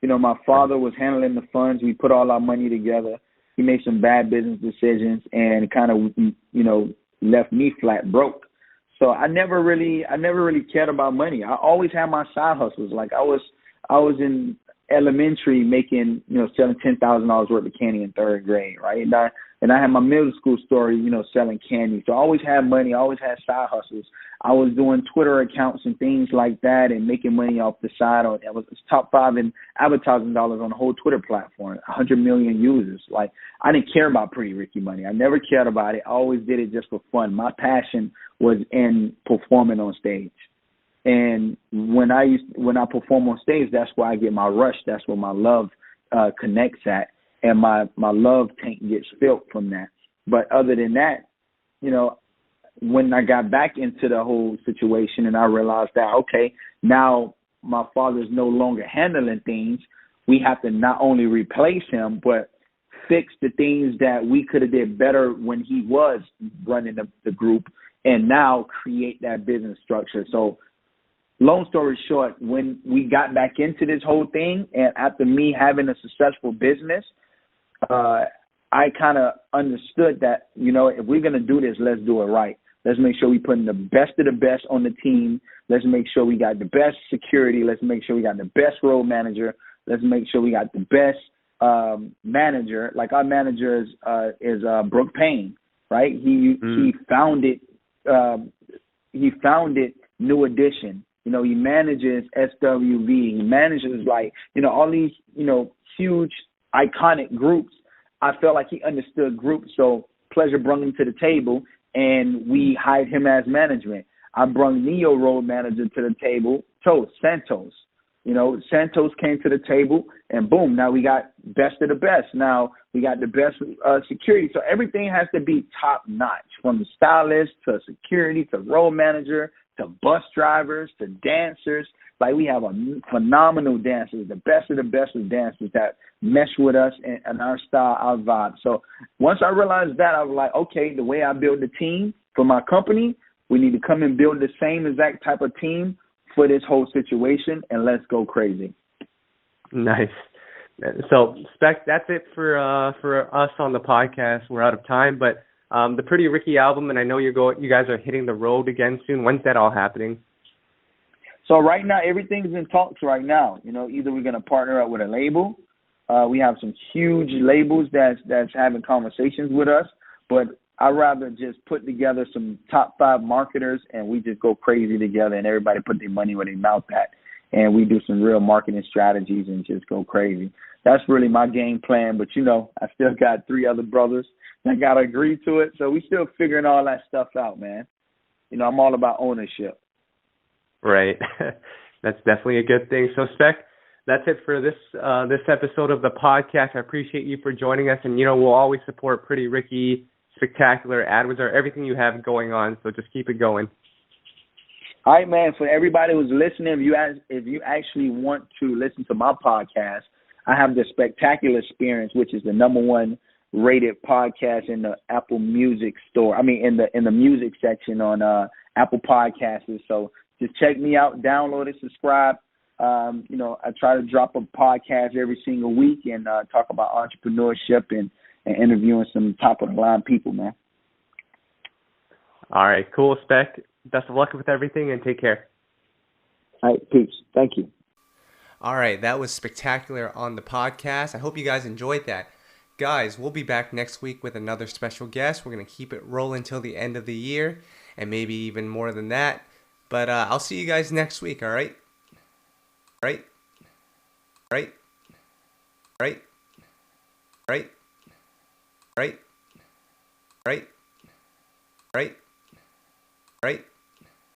My father was handling the funds. We put all our money together. He made some bad business decisions and kind of, left me flat broke. So I never really cared about money. I always had my side hustles. Like I was in elementary making, selling $10,000 worth of candy in third grade, right? And I had my middle school story, selling candy. So I always had money. I always had side hustles. I was doing Twitter accounts and things like that and making money off the side. I was top 5 in advertising dollars on the whole Twitter platform, 100 million users. Like, I didn't care about Pretty Ricky money. I never cared about it. I always did it just for fun. My passion was in performing on stage. And when I perform on stage, that's where I get my rush. That's where my love connects at. And my love tank gets filled from that. But other than that, when I got back into the whole situation and I realized that, okay, now my father's no longer handling things, we have to not only replace him, but fix the things that we could have did better when he was running the group and now create that business structure. So long story short, when we got back into this whole thing and after me having a successful business, I kind of understood that, if we're going to do this, let's do it right. Let's make sure we putting the best of the best on the team. Let's make sure we got the best security. Let's make sure we got the best road manager. Let's make sure we got the best manager. Like our manager is Brooke Payne, right? He founded New Edition. You know, he manages SWV. He manages all these huge iconic groups. I felt like he understood groups, so Pleasure brought him to the table, and we hired him as management. I brought Neo road manager to the table, Santos. Santos came to the table, and boom, now we got best of the best. Now we got the best security. So everything has to be top notch, from the stylist to security to road manager to bus drivers to dancers. Like, we have a phenomenal dancers, the best of dancers that mesh with us and our style, our vibe. So once I realized that, I was like, okay, the way I build the team for my company, we need to come and build the same exact type of team for this whole situation, and let's go crazy. Nice. So, Spec, that's it for us on the podcast. We're out of time, but the Pretty Ricky album, and I know you guys are hitting the road again soon. When's that all happening? So right now, everything's in talks right now. Either we're going to partner up with a label. We have some huge labels that's having conversations with us, but I'd rather just put together some top 5 marketers, and we just go crazy together, and everybody put their money where their mouth at, and we do some real marketing strategies and just go crazy. That's really my game plan, but I still got 3 other brothers that got to agree to it, so we still figuring all that stuff out, man. I'm all about ownership. Right. That's definitely a good thing. So, Spec, that's it for this episode of the podcast. I appreciate you for joining us, and we'll always support Pretty Ricky, Spectacular, Adwizar, everything you have going on. So just keep it going. All right, man. For everybody who's listening, if you actually want to listen to my podcast, I have the Spectacular Experience, which is the #1 rated podcast in the Apple Music store. I mean, in the music section on Apple Podcasts. So just check me out, download it, subscribe. I try to drop a podcast every single week and talk about entrepreneurship and interviewing some top-of-the-line people, man. All right, cool, Spec. Best of luck with everything, and take care. All right, peace. Thank you. All right, that was Spectacular on the podcast. I hope you guys enjoyed that. Guys, we'll be back next week with another special guest. We're going to keep it rolling till the end of the year, and maybe even more than that. But I'll see you guys next week, all right? Right? Right? Right? Right? Right? Right? Right? Right?